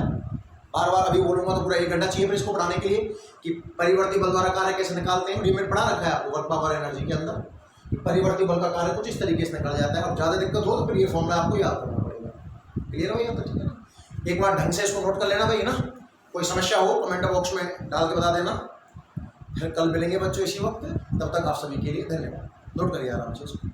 A: बार बार अभी बोलूँगा तो पूरा 1 घंटा चाहिए फिर इसको पढ़ाने के लिए कि परिवर्ती बल द्वारा कार्य कैसे निकालते हैं। ये मैंने पढ़ा रखा है आपको वर्क पावर एनर्जी के अंदर कि परिवर्ती बल का कार्य कुछ इस तरीके से निकल जाता है। अब ज़्यादा दिक्कत हो तो फिर ये फॉर्मूला आपको याद करना पड़ेगा। क्लियर हो यहाँ तक? ठीक है ना? एक बार ढंग से इसको नोट कर लेना भाई ना। कोई समस्या हो कमेंट बॉक्स में डाल के बता देना। फिर कल मिलेंगे बच्चों इसी वक्त। तब तक आप सभी के लिए धन्यवाद। नोट करिए आराम से इसको।